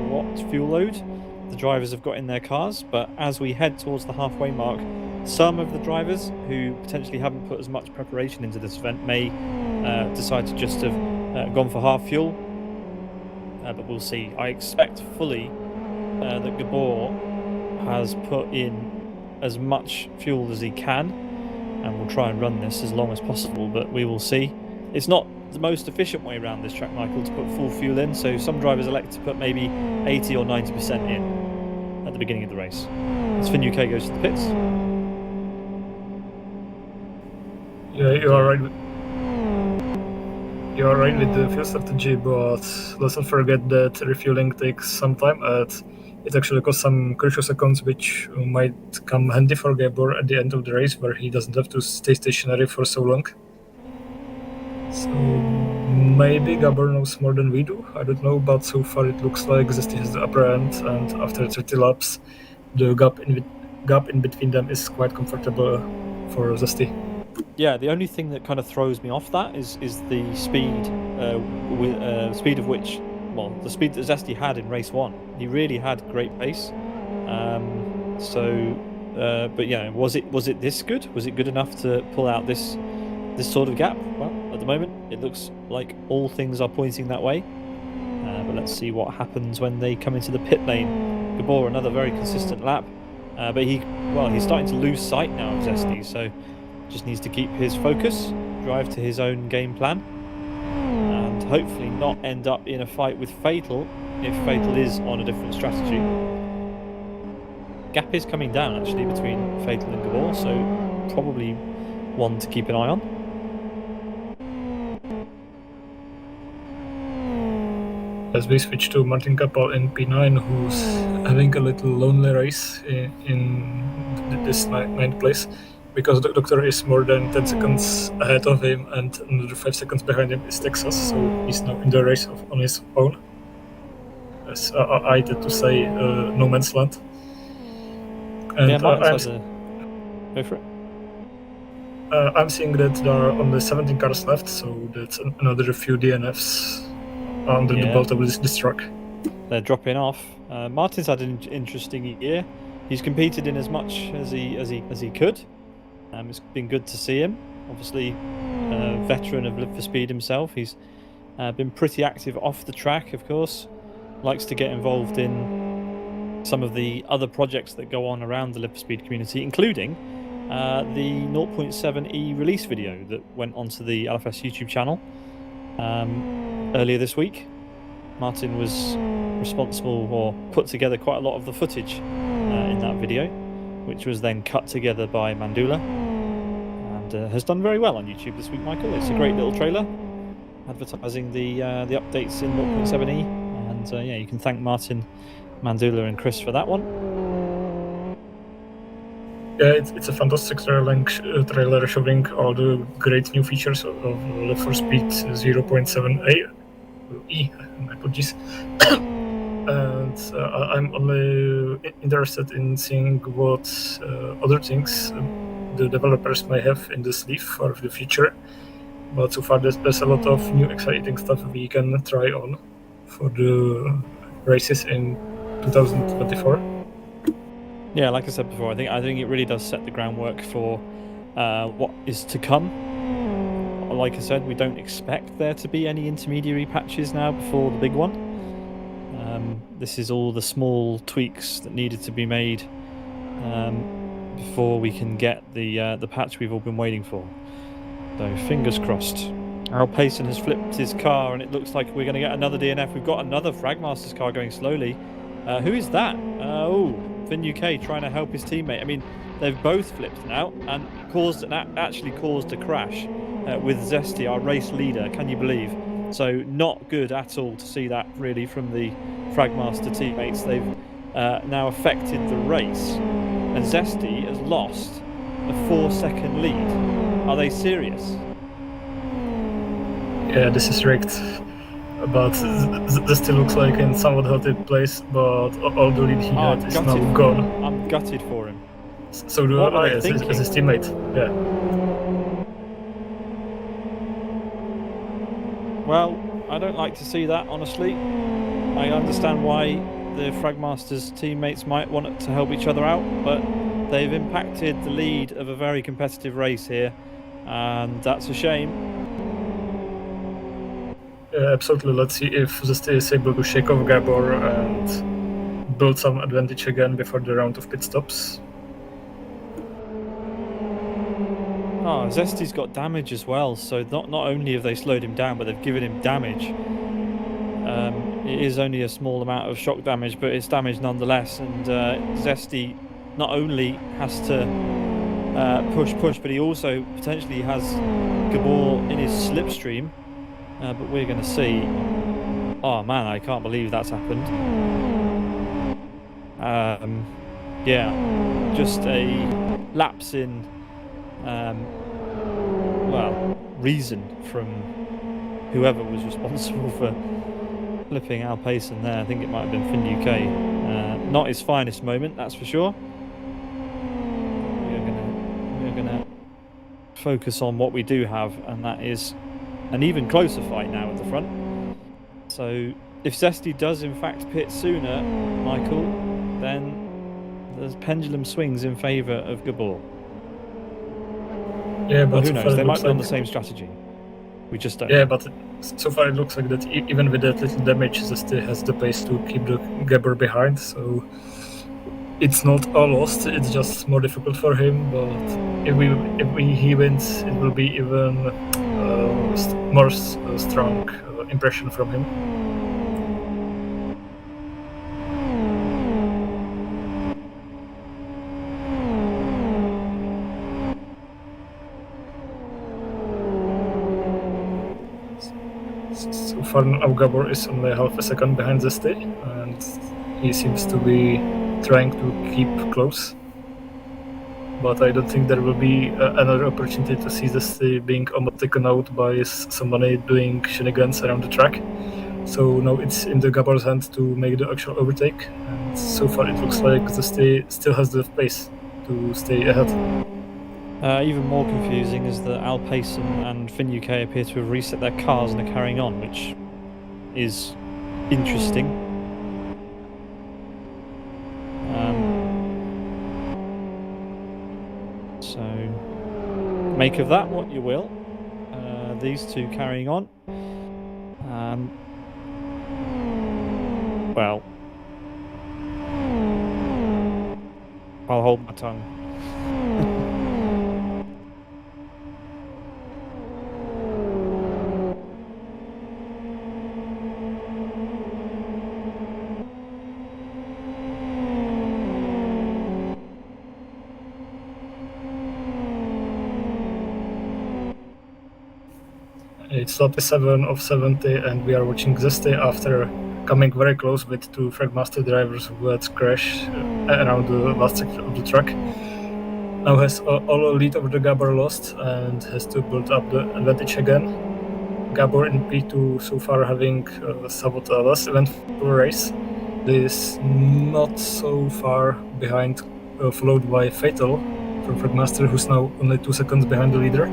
what fuel load the drivers have got in their cars, but as we head towards the halfway mark, some of the drivers who potentially haven't put as much preparation into this event may decide to just have gone for half fuel. But we'll see. I expect fully that Gabor has put in as much fuel as he can, and we'll try and run this as long as possible, but we will see. It's not the most efficient way around this track, Michael, to put full fuel in, so some drivers elect to put maybe 80 or 90% in at the beginning of the race. As Finn UK goes to the pits. Yeah, you are right. You are right with the fuel strategy, but let's not forget that refueling takes some time, and it actually costs some crucial seconds, which might come handy for Gabor at the end of the race, where he doesn't have to stay stationary for so long. So maybe Gabor knows more than we do. I don't know, but so far it looks like Zesty has the upper end, and after 30 laps, the gap in between them is quite comfortable for Zesty. Yeah, the only thing that kind of throws me off that is the speed, speed of which, well, the speed that Zesty had in race 1. He really had great pace. But yeah, was it this good? Was it good enough to pull out this sort of gap? Well, at the moment, it looks like all things are pointing that way. But let's see what happens when they come into the pit lane. Gabor, another very consistent lap, but he's starting to lose sight now of Zesty, so just needs to keep his focus, drive to his own game plan, and hopefully not end up in a fight with Fatal if Fatal is on a different strategy. Gap is coming down actually between Fatal and Gabor, so probably one to keep an eye on. As we switch to Martin Kapal in P9, who's having a little lonely race in this ninth place, because the Doctor is more than 10 seconds ahead of him, and another 5 seconds behind him is Texas, so he's now in the race on his own. As I tend to say, no man's land. And yeah, Martin's go for it. I'm seeing that there are only 17 cars left, so that's another few DNFs under the belt of this track. They're dropping off. Martin's had an interesting year. He's competed in as much as he could. It's been good to see him. Obviously, a veteran of Live for Speed himself. He's been pretty active off the track, of course. Likes to get involved in some of the other projects that go on around the Live for Speed community, including the 0.7e release video that went onto the LFS YouTube channel earlier this week. Martin was responsible or put together quite a lot of the footage in that video, which was then cut together by Mandula, and has done very well on YouTube this week, Michael. It's a great little trailer advertising the updates in 0.7e, and yeah, you can thank Martin, Mandula and Chris for that one. Yeah, it's a fantastic trailer showing all the great new features of Live for Speed 0.7e. My apologies. And I'm only interested in seeing what other things the developers may have in the sleeve for the future. But so far, there's a lot of new exciting stuff we can try on for the races in 2024. Yeah, like I said before, I think it really does set the groundwork for what is to come. Like I said, we don't expect there to be any intermediary patches now before the big one. This is all the small tweaks that needed to be made before we can get the patch we've all been waiting for. So fingers crossed. Al Payson has flipped his car, and it looks like we're going to get another DNF. We've got another Fragmaster's car going slowly. Who is that? Finn UK trying to help his teammate. I mean, they've both flipped now and actually caused a crash with Zesty, our race leader. Can you believe? So not good at all to see that really from the Fragmaster teammates. They've now affected the race, and Zesty has lost a 4-second lead. Are they serious? Yeah, this is rigged. But this still looks like in somewhat healthy place, but all the lead he had is now gone. I'm gutted for him. So do What were I, they as his thinking? teammate. Yeah. Well, I don't like to see that, honestly. I understand why the Fragmaster's teammates might want to help each other out, but they've impacted the lead of a very competitive race here, and that's a shame. Yeah, absolutely. Let's see if Zesty is able to shake off Gabor and build some advantage again before the round of pit stops. Oh, Zesty's got damage as well, so not only have they slowed him down, but they've given him damage. It is only a small amount of shock damage, but it's damage nonetheless, and Zesty not only has to push, but he also potentially has Gabor in his slipstream, but we're going to see. Oh man, I can't believe that's happened. Yeah, just a lapse in reason from whoever was responsible for flipping Al Payson there. I think it might have been Finn UK. Not his finest moment, that's for sure. We're gonna focus on what we do have, and that is an even closer fight now at the front. So if Zesty does in fact pit sooner, Michael, then the pendulum swings in favour of Gabor. Yeah, but who knows? They might be on the same strategy. We just don't. Yeah, but so far it looks like that even with that little damage, Zesty has the pace to keep the Gabor behind. So it's not all lost. It's just more difficult for him. But if he wins, it will be even more strong impression from him. So far now Gabor is only half a second behind Zesty, and he seems to be trying to keep close. But I don't think there will be another opportunity to see Zesty being almost taken out by somebody doing shenanigans around the track. So now it's in the Gabor's hand to make the actual overtake, and so far it looks like Zesty still has the pace to stay ahead. Even more confusing is that Al Payson and Finn UK appear to have reset their cars and are carrying on, which is interesting. So make of that what you will. These two carrying on. Well, I'll hold my tongue. It's 37 of 70, and we are watching Zesty after coming very close with two Fragmaster drivers who had crashed around the last section of the track. Now has all lead over the Gabor lost and has to build up the advantage again. Gabor in P2 so far having somewhat a less eventful race. This not so far behind, followed by Fatal from Fragmaster, who's now only 2 seconds behind the leader.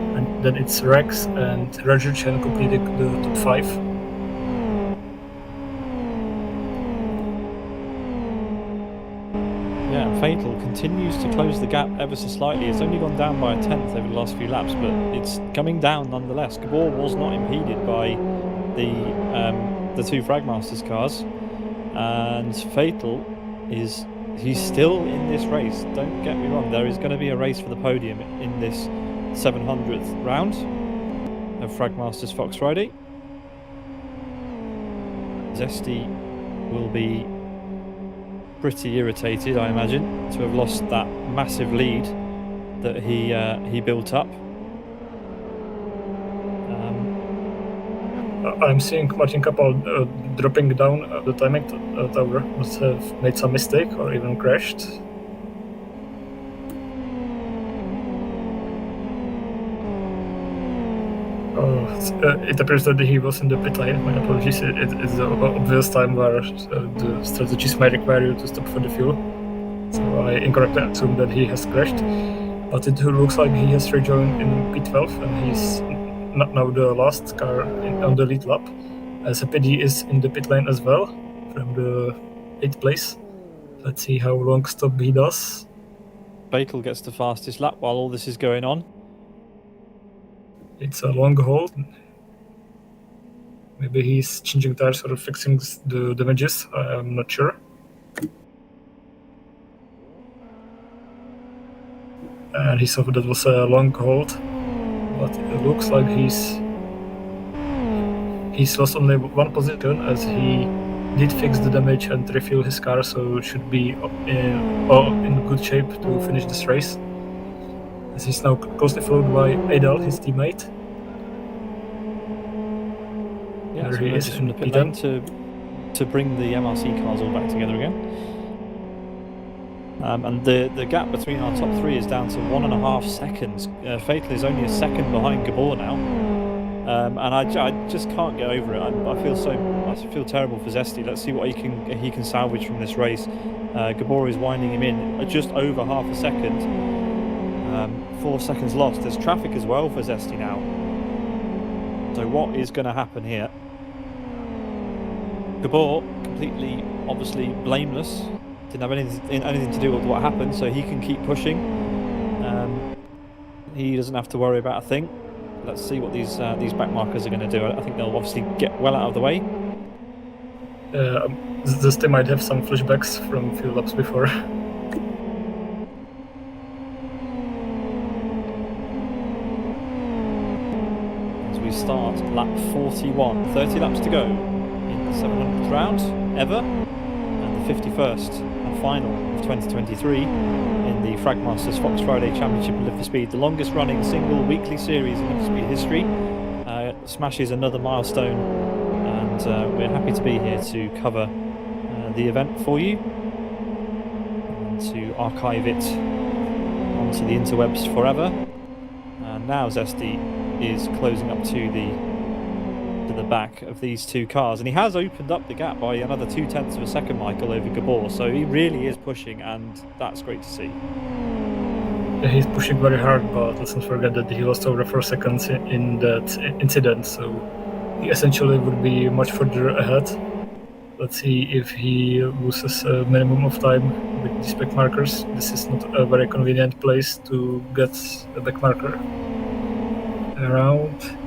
And then it's Rex and Roger Chen completing the top 5. Yeah, Fatal continues to close the gap ever so slightly. It's only gone down by a tenth over the last few laps, but it's coming down nonetheless. Gabor was not impeded by the two Fragmasters cars, and Fatal he's still in this race. Don't get me wrong, there is going to be a race for the podium in this 700th round of Fragmaster's Fox Friday. Zesty will be pretty irritated, I imagine, to have lost that massive lead that he built up. I'm seeing Martin Kapal dropping down the timing tower. Must have made some mistake or even crashed. It appears that he was in the pit lane. My apologies. It's the obvious time where the strategies might require you to stop for the fuel. So I incorrectly assumed that he has crashed. But it looks like he has rejoined in P12 and he's not now the last car on the lead lap. As PD is in the pit lane as well from the 8th place. Let's see how long stop he does. Fatal gets the fastest lap while all this is going on. It's a long hold. Maybe he's changing tires or fixing the damages. I'm not sure. And he saw that was a long hold, but it looks like he's lost only one position as he did fix the damage and refuel his car, so should be in good shape to finish this race. As he's now closely followed by Adel, his teammate. Yeah, so he is from the pit lane to bring the MRC cars all back together again. And the gap between our top three is down to 1.5 seconds. Fatal is only a second behind Gabor now, and I just can't get over it. I feel terrible for Zesty. Let's see what he can salvage from this race. Gabor is winding him in at just over half a second. 4 seconds lost. There's traffic as well for Zesty now. So what is going to happen here? Gabor completely, obviously blameless. Didn't have anything to do with what happened, so he can keep pushing. He doesn't have to worry about a thing. Let's see what these back markers are going to do. I think they'll obviously get well out of the way. They might have some flashbacks from a few laps before. As we start lap 41, 30 laps to go in the 700th round ever, and the 51st and final of 2023 in the Fragmasters Fox Friday Championship of Live for Speed, the longest running single weekly series in Live for Speed history. Smashes another milestone, and we're happy to be here to cover the event for you and to archive it onto the interwebs forever. And now Zesty is closing up to the back of these two cars, and he has opened up the gap by another 0.2 of a second, Michael, over Gabor, so he really is pushing, and that's great to see. Yeah, he's pushing very hard, but let's not forget that he lost over 4 seconds in that incident, so he essentially would be much further ahead. Let's see if he loses a minimum of time with these back markers. This is not a very convenient place to get a back marker. Around.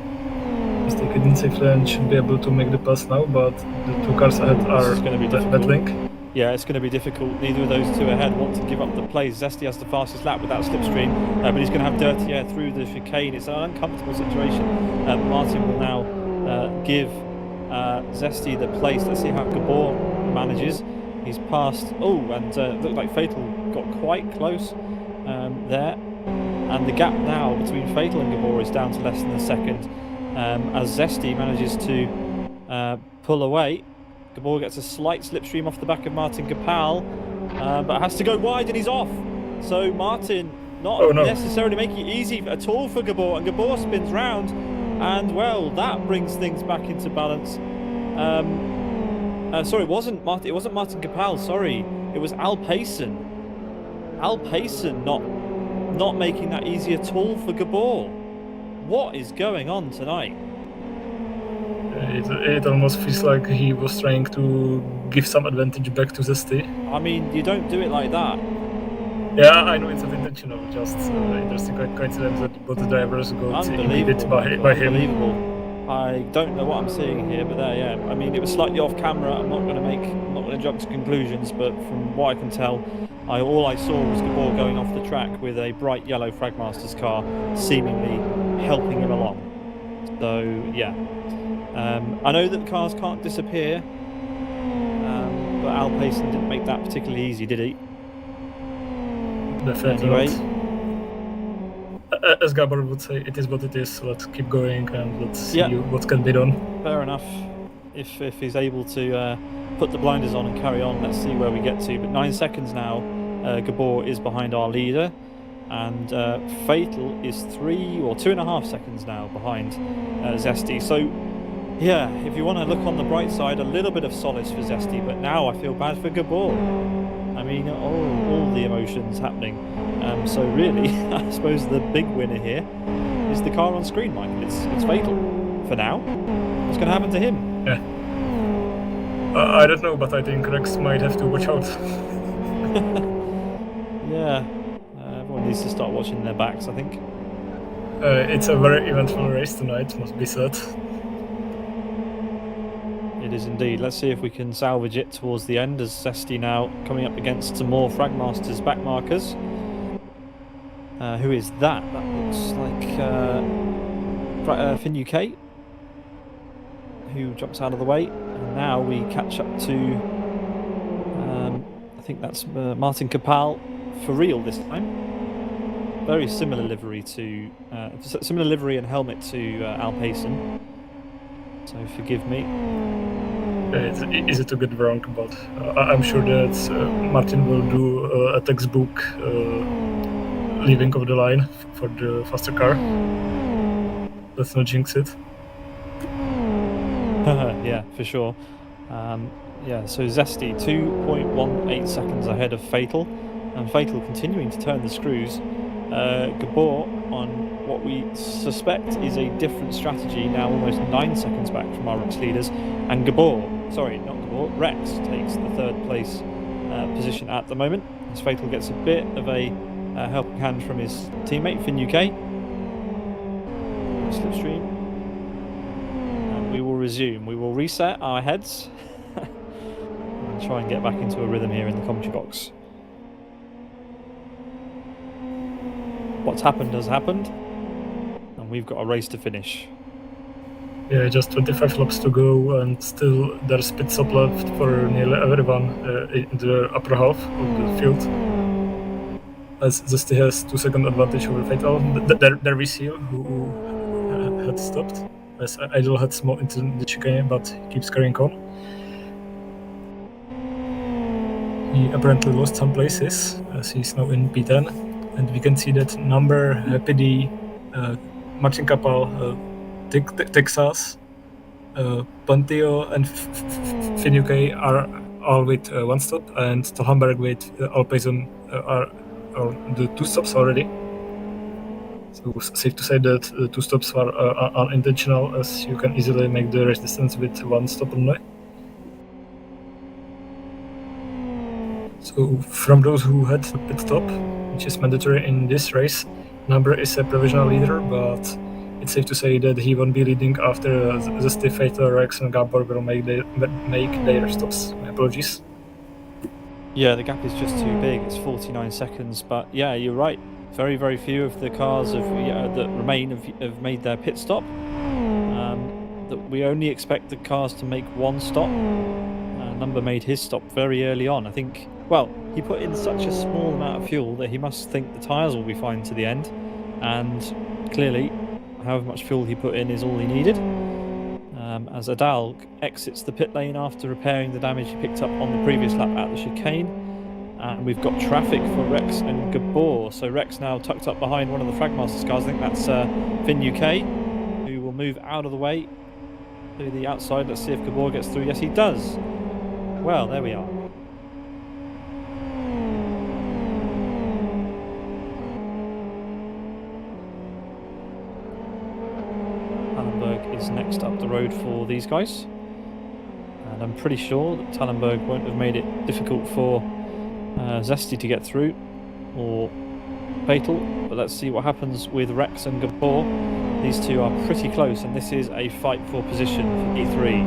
Mistake it in safe lane, should be able to make the pass now, but the two cars ahead are battling. Yeah, it's going to be difficult. Neither of those two ahead want to give up the place. Zesty has the fastest lap without slipstream, but he's going to have dirty air through the chicane. It's an uncomfortable situation. Martin will now give Zesty the place. Let's see how Gabor manages. He's passed. Oh, and looked like Fatal got quite close there. And the gap now between Fatal and Gabor is down to less than a second. As Zesty manages to pull away. Gabor gets a slight slipstream off the back of Martin Gapal, but has to go wide and he's off. So Martin not necessarily making it easy at all for Gabor, and Gabor spins round, and well, that brings things back into balance. Sorry, it wasn't Martin Gapal, sorry, it was Al Payson. Al Payson not making that easy at all for Gabor. What is going on tonight? It almost feels like he was trying to give some advantage back to Zesty. I mean, you don't do it like that. Yeah, I know it's not intentional, just interesting coincidence that both the drivers got impeded by him. Unbelievable. I don't know what I'm seeing here, but there, yeah. I mean, it was slightly off camera. I'm not going to jump to conclusions, but from what I can tell, all I saw was Gabor going off the track with a bright yellow Fragmaster's car, seemingly helping him along. So, yeah. I know that cars can't disappear, but Al Payson didn't make that particularly easy, did he? Definitely anyway. Not. As Gabor would say, it is what it is, so let's keep going and let's see what can be done. Fair enough. If he's able to put the blinders on and carry on, let's see where we get to. But 9 seconds now, Gabor is behind our leader. and Fatal is 3 or 2.5 seconds now behind Zesty. So yeah, if you want to look on the bright side, a little bit of solace for Zesty, but now I feel bad for Gabor. I mean, all the emotions happening. So really, I suppose the big winner here is the car on screen, Michael. It's Fatal for now. What's going to happen to him? Yeah. I don't know, but I think Rex might have to watch out. Yeah, everyone needs to start watching their backs, I think. It's a very eventful race tonight, must be said. It is indeed. Let's see if we can salvage it towards the end, as Zesty now coming up against some more Fragmaster's back markers. Who is that? That looks like Finn UK, who jumps out of the way. And now we catch up to, I think that's Martin Kapal for real this time. Very similar livery to, similar livery and helmet to Al Payson. So forgive me. It's easy to get wrong, but I'm sure that Martin will do a textbook leaving of the line for the faster car. Let's not jinx it. Yeah, for sure. Yeah, so Zesty 2.18 seconds ahead of Fatal, and Fatal continuing to turn the screws. Gabor on what we suspect is a different strategy, now almost 9 seconds back from our Rex leaders, and Rex takes the third place position at the moment, as Fatal gets a bit of a helping hand from his teammate Finn UK. Slipstream, and we will resume. We will reset our heads and try and get back into a rhythm here in the commentary box. What's happened has happened, and we've got a race to finish. Yeah, just 25 laps to go, and still there's pit stop left for nearly everyone in the upper half of the field. As Zesty has 2-second advantage over Fatal. There we see who had stopped, as Idol had small into the chicane, but he keeps carrying on. He apparently lost some places, as he's now in P10. And we can see that Number, PD, Martin Kapal, Texas, Panteo, and Finn UK are all with 1 stop, and Stolhamberg with Alpayson are the 2 stops already. So safe to say that the 2 stops are unintentional, as you can easily make the race distance with 1 stop only. So from those who had a pit stop, which is mandatory in this race, Number is a provisional leader, but it's safe to say that he won't be leading after Zesty, Fatal, Rex, and Gabor will make their stops. My apologies. Yeah, the gap is just too big. It's 49 seconds, but yeah, you're right. Very, very few of the cars that remain have made their pit stop. That we only expect the cars to make 1 stop. Number made his stop very early on. I think, well, he put in such a small amount of fuel that he must think the tyres will be fine to the end. And clearly, however much fuel he put in is all he needed. As Adal exits the pit lane after repairing the damage he picked up on the previous lap at the chicane. And we've got traffic for Rex and Gabor. So Rex now tucked up behind one of the Fragmaster cars. I think that's Finn UK, who will move out of the way to the outside. Let's see if Gabor gets through. Yes, he does. Well, there we are. Tallenberg is next up the road for these guys. And I'm pretty sure that Tallenberg won't have made it difficult for Zesty to get through, or Fatal. But let's see what happens with Rex and Gabor. These two are pretty close, and this is a fight for position for E3.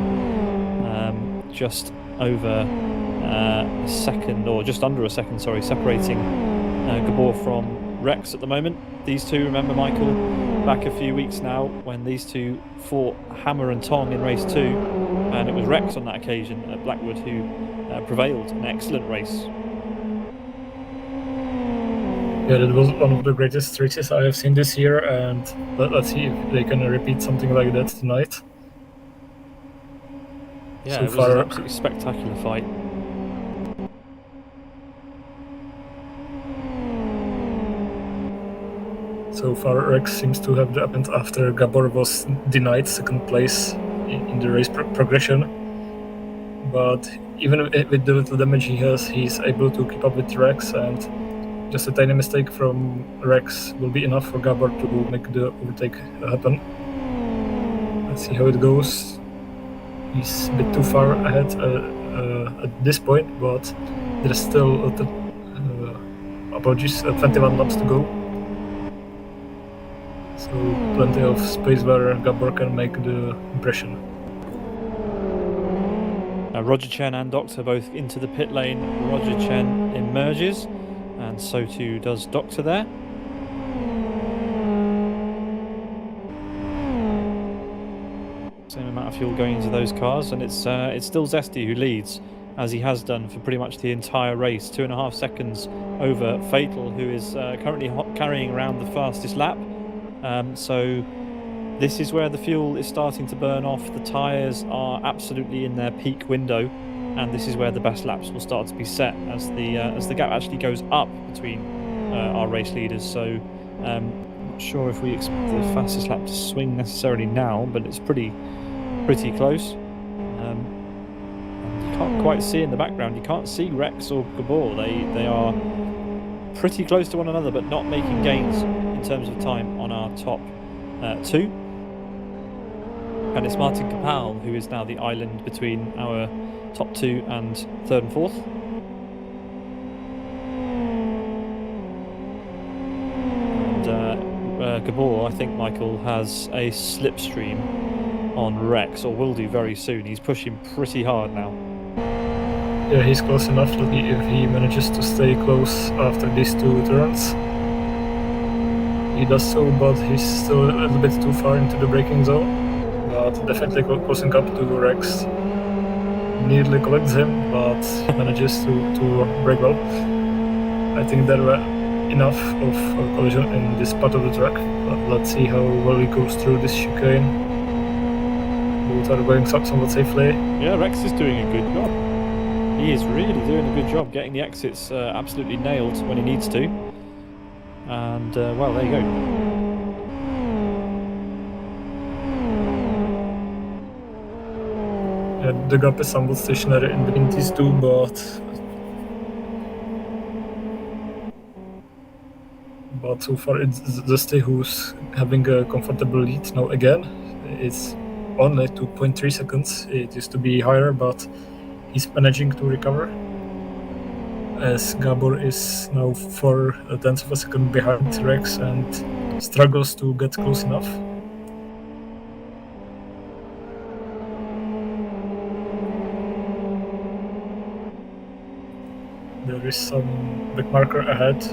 Just over a second, or just under a second, sorry, separating Gabor from Rex at the moment. These two, remember, Michael, back a few weeks now when these two fought hammer and tong in race 2, and it was Rex on that occasion at Blackwood who prevailed. An excellent race. Yeah, that was one of the greatest races I have seen this year, and let's see if they can repeat something like that tonight. Yeah, so it was an absolutely spectacular fight. So far, Rex seems to have the upper hand after Gabor was denied second place in the race progression. But even with the little damage he has, he's able to keep up with Rex, and just a tiny mistake from Rex will be enough for Gabor to make the overtake happen. Let's see how it goes. He's a bit too far ahead at this point, but there's still 21 laps to go. So plenty of space where Gabor can make the impression. Roger Chen and Doctor both into the pit lane. Roger Chen emerges, and so too does Doctor there. Same amount of fuel going into those cars, and it's still Zesty who leads, as he has done for pretty much the entire race. 2.5 seconds over Fatal, who is currently carrying around the fastest lap. So this is where the fuel is starting to burn off. The tyres are absolutely in their peak window, and this is where the best laps will start to be set as the gap actually goes up between our race leaders. So not sure if we expect the fastest lap to swing necessarily now, but it's pretty close. And you can't quite see in the background. You can't see Rex or Gabor. They are pretty close to one another, but not making gains in terms of time on our top two. And it's Martin Kapal who is now the island between our top two and third and fourth. And Gabor, I think, Michael, has a slipstream on Rex, or will do very soon. He's pushing pretty hard now. Yeah, he's close enough that if he manages to stay close after these two turns, he does so, but he's still a little bit too far into the braking zone. But definitely closing up to Rex. Nearly collects him, but manages to brake well. I think there were enough of collision in this part of the track. But let's see how well he goes through this chicane. Both are going somewhat safely. Yeah, Rex is doing a good job. He is really doing a good job getting the exits absolutely nailed when he needs to. And, well, there you go. Yeah, the gap is somewhat stationary in between these two, but so far it's Zesty who's having a comfortable lead now again. It's only 2.3 seconds. It used to be higher, but he's managing to recover, as Gabor is now 0.4 of a second behind Rex and struggles to get close enough. There is some big marker ahead,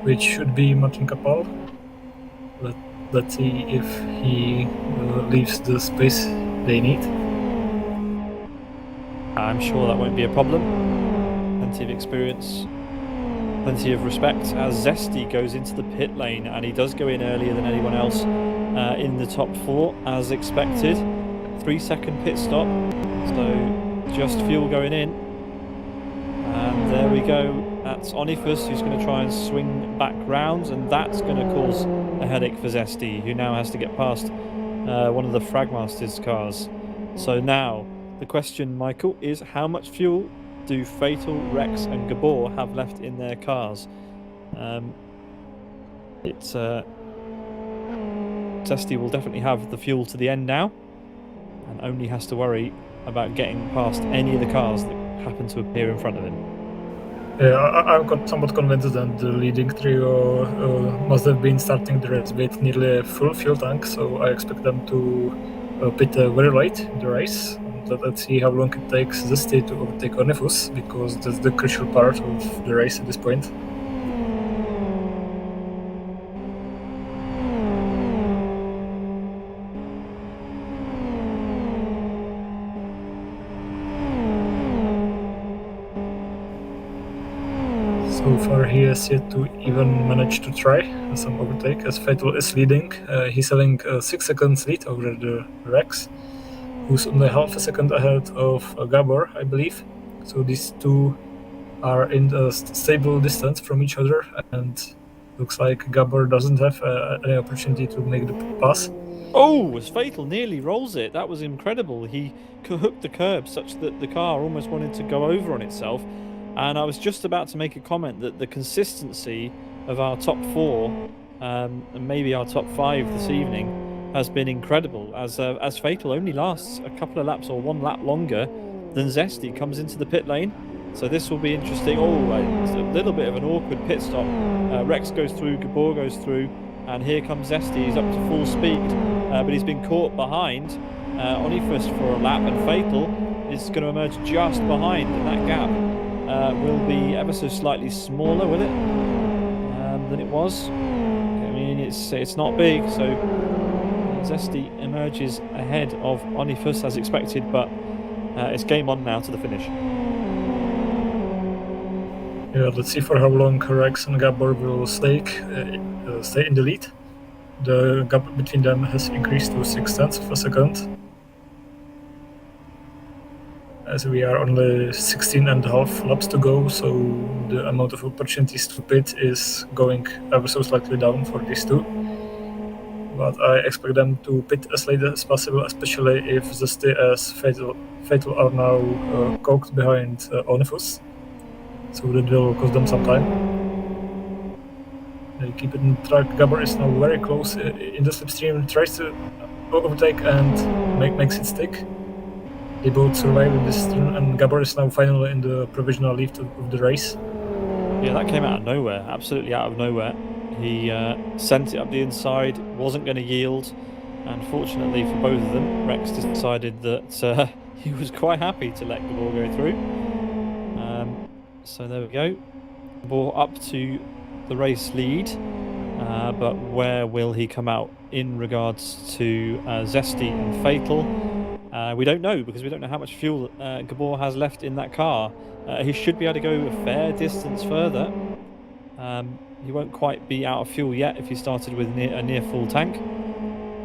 which should be Martin Kapal. Let's see if he leaves the space they need. I'm sure that won't be a problem. Plenty of experience, plenty of respect, as Zesty goes into the pit lane, and he does go in earlier than anyone else in the top four, as expected. 3-second pit stop, so just fuel going in. And there we go. That's Onifus, who's going to try and swing back round, and that's going to cause a headache for Zesty, who now has to get past one of the Fragmaster's cars. So now, the question, Michael, is how much fuel do Fatal, Rex and Gabor have left in their cars? Zesty will definitely have the fuel to the end now, and only has to worry about getting past any of the cars that happen to appear in front of him. Yeah, I'm somewhat convinced that the leading trio must have been starting the race with nearly a full fuel tank, so I expect them to pit very late in the race. Let's see how long it takes Zesty to overtake Onifus, because that's the crucial part of the race at this point. So far he has yet to even manage to try some overtake, as Fatal is leading. He's having a 6 seconds lead over the Rex, who's only half a second ahead of Gabor, I believe. So these two are in a stable distance from each other, and looks like Gabor doesn't have any opportunity to make the pass. Oh, as Fatal nearly rolls it. That was incredible. He hooked the curb such that the car almost wanted to go over on itself. And I was just about to make a comment that the consistency of our top four, and maybe our top five this evening, has been incredible. As Fatal only lasts a couple of laps or one lap longer than Zesty comes into the pit lane. So this will be interesting. Oh, it's a little bit of an awkward pit stop. Rex goes through, Gabor goes through. And here comes Zesty, he's up to full speed, but he's been caught behind Onifus for a lap, and Fatal is going to emerge just behind, and that gap will be ever so slightly smaller, will it, than it was? I mean, it's not big, so Zesty emerges ahead of Onifus as expected, but it's game on now to the finish. Yeah, let's see for how long Rex and Gabor will stay in the lead. The gap between them has increased to 0.6 of a second, as we are only 16.5 laps to go, so the amount of opportunities to pit is going ever so slightly down for these two. But I expect them to pit as late as possible, especially if Zesty as Fatal are now coked behind Onifus. So that will cost them some time. They keep it in track. Gabor is now very close in the slipstream, tries to overtake and makes it stick. They both survive in this turn, and Gabor is now finally in the provisional lead of the race. Yeah, that came out of nowhere, absolutely out of nowhere. He sent it up the inside, wasn't going to yield, and fortunately for both of them, Rex decided that he was quite happy to let Gabor go through. So there we go. Gabor up to the race lead, but where will he come out in regards to Zesty and Fatal? We don't know, because we don't know how much fuel Gabor has left in that car. He should be able to go a fair distance further. He won't quite be out of fuel yet if he started with a near full tank.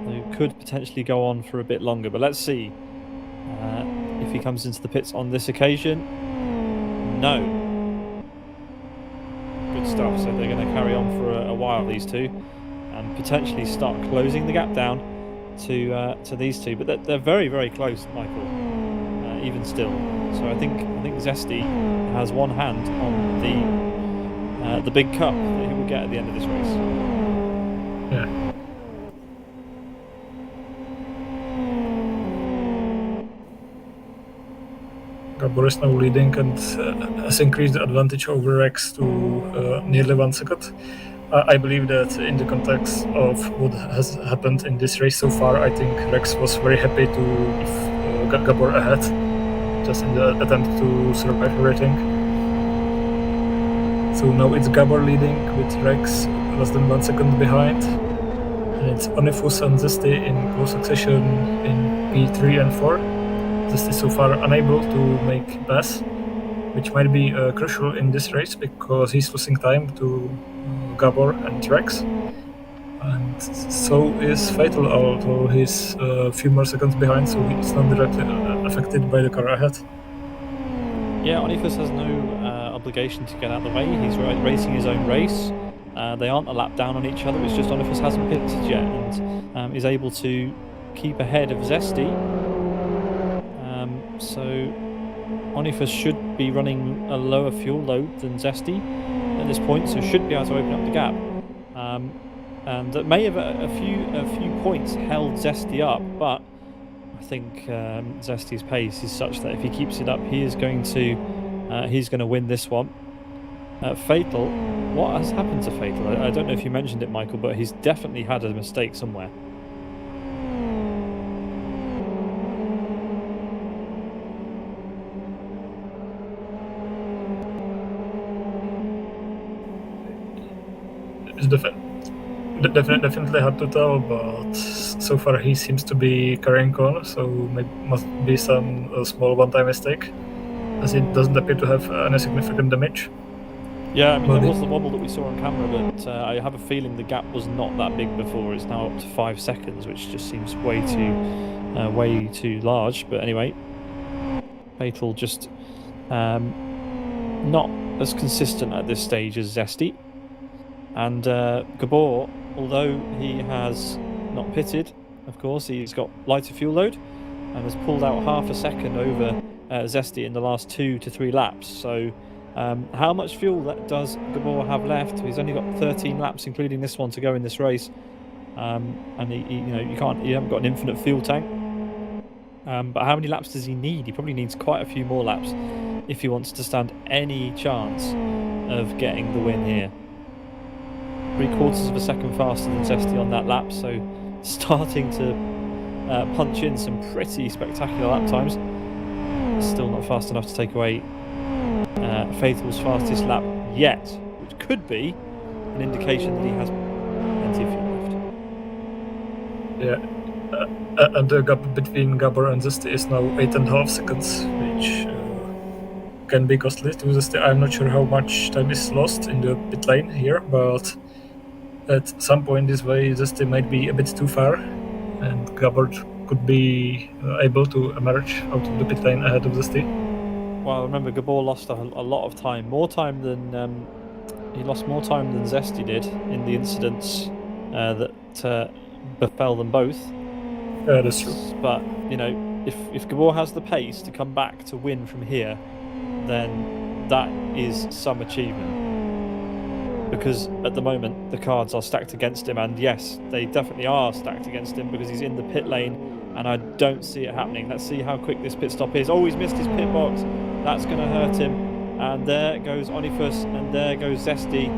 He could potentially go on for a bit longer, but let's see if he comes into the pits on this occasion. No. Good stuff. So they're going to carry on for a while, these two, and potentially start closing the gap down to these two. But they're very, very close, Michael. Even still. So I think Zesty has one hand on the big cup that he will get at the end of this race. Yeah. Gabor is now leading and has increased the advantage over Rex to nearly 1 second. I believe that in the context of what has happened in this race so far, I think Rex was very happy to leave Gabor ahead, just in the attempt to survive everything. So now it's Gabor leading with Rex less than 1 second behind, and it's Onifus and Zesty in close succession in P3 and 4. Zesty so far unable to make pass, which might be crucial in this race because he's losing time to Gabor and Rex, and so is Fatal, although he's a few more seconds behind, so he's not directly affected by the car ahead. Yeah, Onifus has no obligation to get out of the way. He's racing his own race. They aren't a lap down on each other. It's just Onifus hasn't pitted yet and is able to keep ahead of Zesty. So Onifus should be running a lower fuel load than Zesty at this point, so should be able to open up the gap. And that may have a few points held Zesty up, but I think Zesty's pace is such that if he keeps it up, he's going to win this one. Fatal, what has happened to Fatal? I don't know if you mentioned it, Michael, but he's definitely had a mistake somewhere. It's definitely hard to tell, but so far he seems to be carrying on, so must be some small one-time mistake, as it doesn't appear to have any significant damage. Yeah, I mean, there was the wobble that we saw on camera, but I have a feeling the gap was not that big before. It's now up to 5 seconds, which just seems way too large. But anyway, Fatal just not as consistent at this stage as Zesty. And Gabor, although he has not pitted, of course, he's got lighter fuel load and has pulled out half a second over Zesty in the last 2 to 3 laps. So how much fuel does Gabor have left? He's only got 13 laps, including this one, to go in this race. And you haven't got an infinite fuel tank. But how many laps does he need? He probably needs quite a few more laps if he wants to stand any chance of getting the win here. 3/4 of a second faster than Zesty on that lap, so starting to punch in some pretty spectacular lap times. Still not fast enough to take away Fatal's fastest lap yet, which could be an indication that he has plenty of fuel left. Yeah, and the gap between Gabor and Zesty is now 8.5 seconds, which can be costly to Zesty. I'm not sure how much time is lost in the pit lane here, but at some point this way Zesty might be a bit too far, and Gabor could be able to emerge out of the pit lane ahead of Zesty. Well, remember, Gabor lost a lot of time, more time than he lost more time than Zesty did in the incidents that befell them both. Yeah, that's true. But if Gabor has the pace to come back to win from here, then that is some achievement. Because at the moment the cards are stacked against him, and yes, they definitely are stacked against him because he's in the pit lane, and I don't see it happening. Let's see how quick this pit stop is. Oh, he's missed his pit box. That's going to hurt him. And there goes Onifus, and there goes Zesty,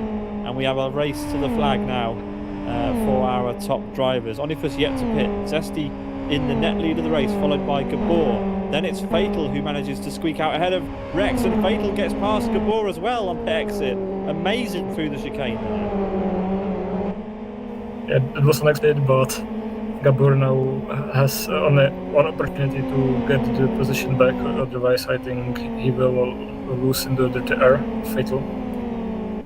and we have a race to the flag now for our top drivers. Onifus yet to pit. Zesty in the net lead of the race, followed by Gabor. Then it's Fatal who manages to squeak out ahead of Rex, and Fatal gets past Gabor as well on pit exit. Amazing through the chicane there. Yeah, it was unexpected, but Gabor now has only one opportunity to get the position back. Otherwise, I think he will lose in the dirty air. Fatal.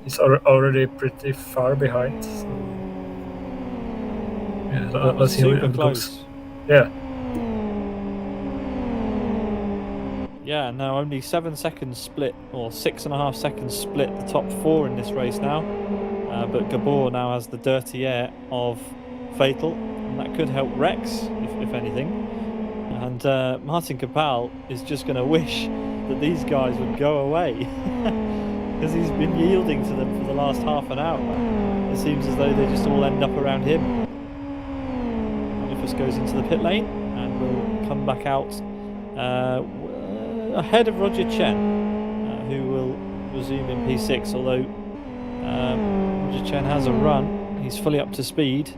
He's already pretty far behind. So yeah, let's see how it goes. Yeah. Yeah, now only 7 seconds split, or 6.5 seconds split the top 4 in this race now. But Gabor now has the dirty air of Fatal, and that could help Rex, if anything. And Martin Kapal is just going to wish that these guys would go away, because he's been yielding to them for the last half an hour. It seems as though they just all end up around him. Onifus goes into the pit lane and will come back out ahead of Roger Chen, who will resume in P6, although Roger Chen has a run. He's fully up to speed.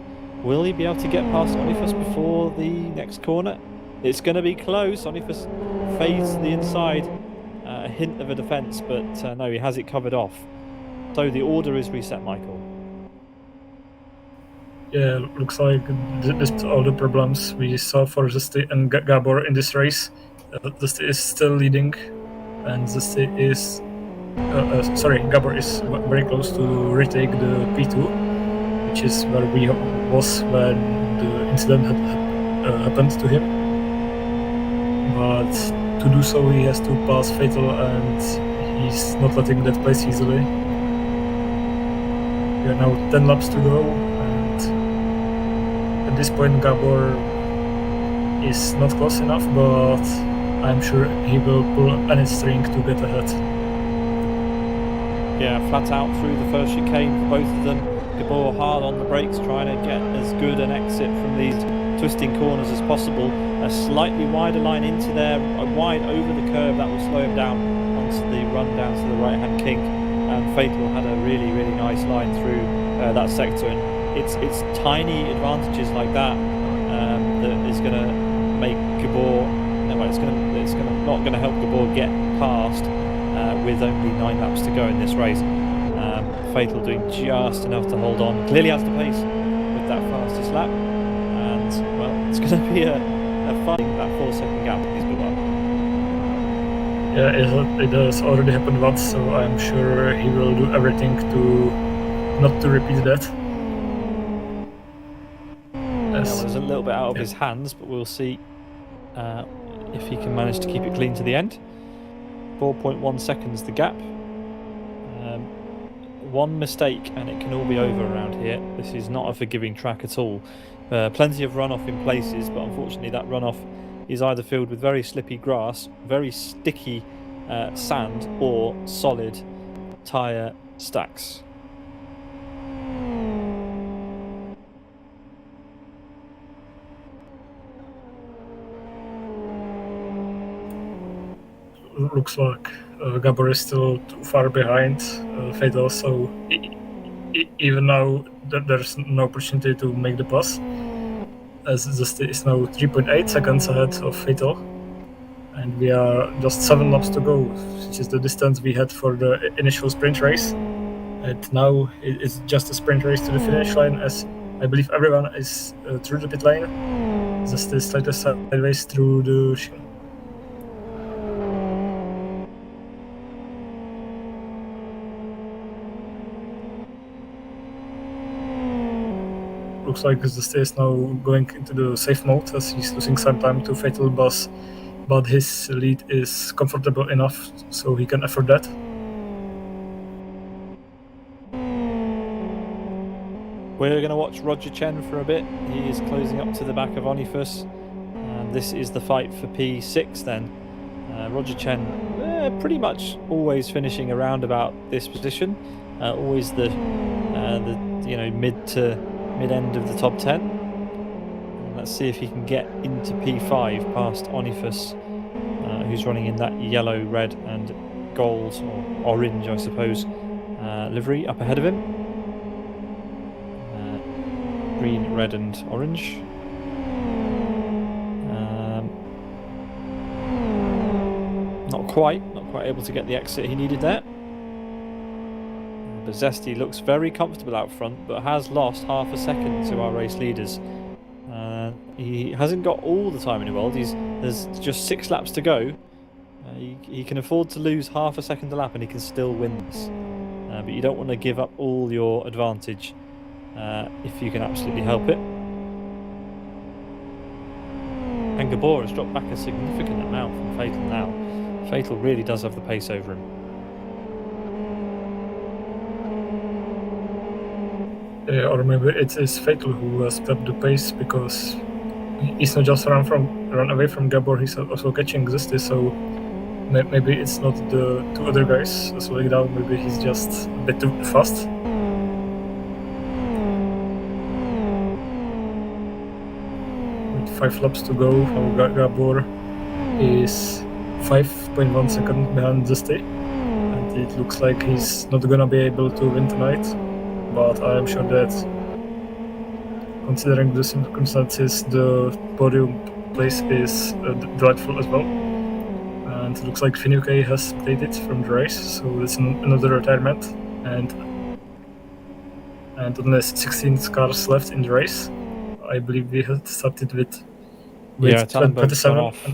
Will he be able to get past Onifus before the next corner? It's going to be close. Onifus fades to the inside, a hint of a defence, but no, he has it covered off. So the order is reset, Michael. Yeah, looks like despite all the problems we saw for Zesty and Gabor in this race, Zesty is still leading, and Zesty is Gabor is very close to retake the P2, which is where we was when the incident had happened to him. But to do so, he has to pass Fatal, and he's not letting that place easily. We are now 10 laps to go, and at this point Gabor is not close enough, but I'm sure he will pull any string to get ahead. Yeah, flat out through the first chicane for both of them. Gabor hard on the brakes, trying to get as good an exit from these twisting corners as possible. A slightly wider line into there, wide over the curve, that will slow him down onto the run down to the right-hand kink. And Fatal had a really, really nice line through that sector, and it's tiny advantages like that that is going to make Gabor. It's not going to help Gabor get past with only 9 laps to go in this race. Fatal doing just enough to hold on. Clearly has the pace with that fastest lap, and well, it's going to be a fun that 4-second gap he's built up. Yeah, it has already happened once, so I'm sure he will do everything to not to repeat that. Yeah, well, it was a little bit out of his hands, but we'll see if he can manage to keep it clean to the end. 4.1 seconds the gap. one mistake and it can all be over around here. This is not a forgiving track at all. Plenty of runoff in places, but unfortunately that runoff is either filled with very slippy grass, very sticky sand, or solid tyre stacks. Looks like Gabor is still too far behind Fatal, so even now there's no opportunity to make the pass, as this is now 3.8 seconds ahead of Fatal, and we are just 7 laps to go, which is the distance we had for the initial sprint race. And now it's just a sprint race to the finish line, as I believe everyone is through the pit lane, just slightly sideways through the chicane. Looks like the stay is now going into the safe mode, as he's losing some time to Fatal Bus, but his lead is comfortable enough so he can afford that. We're going to watch Roger Chen for a bit. He is closing up to the back of Onifus, and this is the fight for P6 then. Roger Chen pretty much always finishing around about this position, always the mid end of the top 10. And let's see if he can get into P5 past Onifus, who's running in that yellow, red and gold, or orange I suppose, livery up ahead of him. Green, red and orange. Not quite able to get the exit he needed there. But Zesty looks very comfortable out front, but has lost half a second to our race leaders. He hasn't got all the time in the world. There's just 6 laps to go. He can afford to lose half a second a lap and he can still win this. But you don't want to give up all your advantage if you can absolutely help it. And Gabor has dropped back a significant amount from Fatal now. Fatal really does have the pace over him. Yeah, or maybe it is Fatal who has stepped the pace, because he's not just run away from Gabor, he's also catching Zesty, so maybe it's not the 2 other guys slowing down, maybe he's just a bit too fast. With 5 laps to go, Gabor is 5.1 seconds behind Zesty, and it looks like he's not gonna be able to win tonight. But I am sure that, considering the circumstances, the podium place is delightful as well. And it looks like Finucane has played it from the race, so it's another retirement. And only 16 cars left in the race. I believe we had started with 27. Off.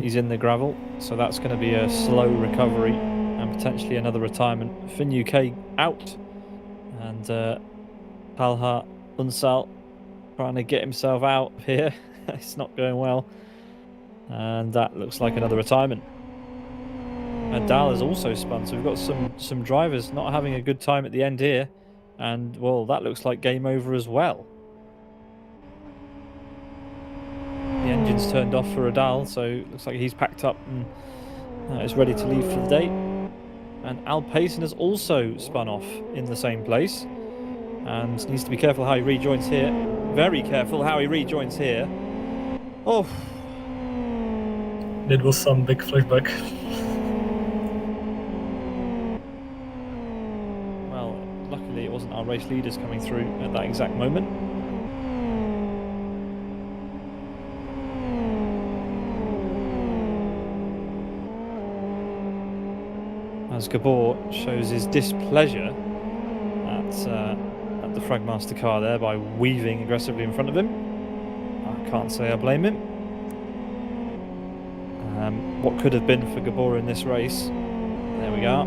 He's in the gravel, so that's going to be a slow recovery and potentially another retirement. Finucane out, and Talha Unsal trying to get himself out here. It's not going well, and that looks like another retirement. And Dal has also spun, so we've got some drivers not having a good time at the end here, and well, that looks like game over as well. The engine's turned off for Adal, so it looks like he's packed up and is ready to leave for the day. And Al Payson has also spun off in the same place, and needs to be careful how he rejoins here. Very careful how he rejoins here. Oh, it was some big flashback. Well, luckily it wasn't our race leaders coming through at that exact moment. As Gabor shows his displeasure at the Fragmaster car there by weaving aggressively in front of him. I can't say I blame him. What could have been for Gabor in this race. There we are.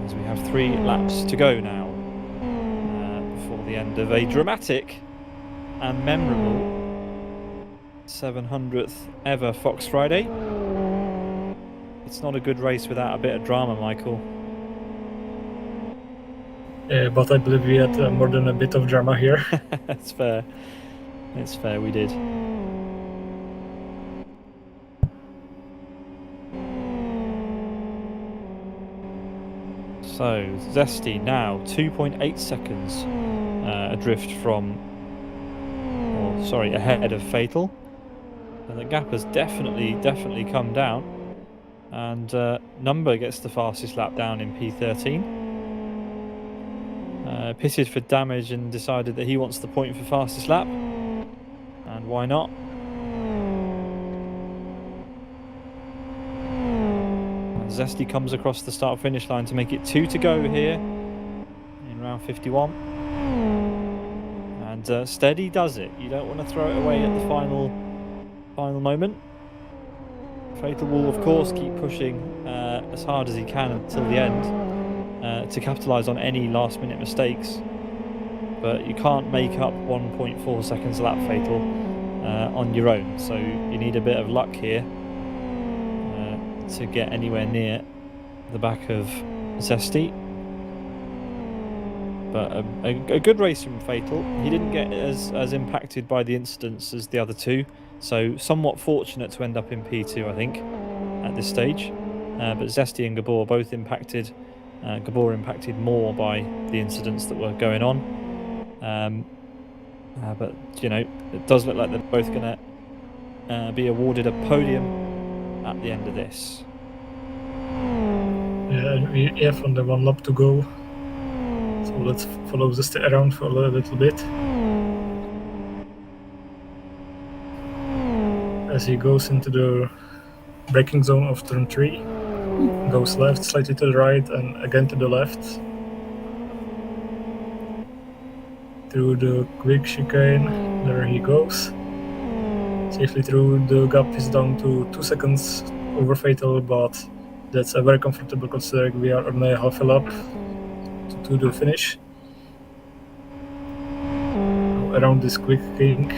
As we have 3 laps to go now before the end of a dramatic and memorable 700th ever Fox Friday. it's not a good race without a bit of drama, Michael. But I believe we had more than a bit of drama here. It's fair. It's fair, we did. So, Zesty now 2.8 seconds adrift from, or sorry, ahead of Fatal. And the gap has definitely come down. And Number gets the fastest lap down in P13. Pitted for damage and decided that he wants the point for fastest lap. And why not? And Zesty comes across the start-finish line to make it 2 to go here in round 51. And Steady does it. You don't want to throw it away at the final moment. Fatal will, of course, keep pushing as hard as he can until the end to capitalise on any last-minute mistakes. But you can't make up 1.4 seconds a lap, Fatal, on your own. So you need a bit of luck here to get anywhere near the back of Zesty. But a good race from Fatal. He didn't get as impacted by the incidents as the other two. So somewhat fortunate to end up in P2, I think, at this stage. But Zesty and Gabor both impacted. Gabor impacted more by the incidents that were going on. But, you know, it does look like they're both going to be awarded a podium at the end of this. Yeah, we have only one lap to go. So let's follow Zesty around for a little bit. As he goes into the braking zone of turn 3, goes left, slightly to the right, and again to the left. Through the quick chicane, there he goes. Safely through the gap is down to 2 seconds over Fatal, but that's a very comfortable considering we are only half a lap to the finish. Around this quick kink.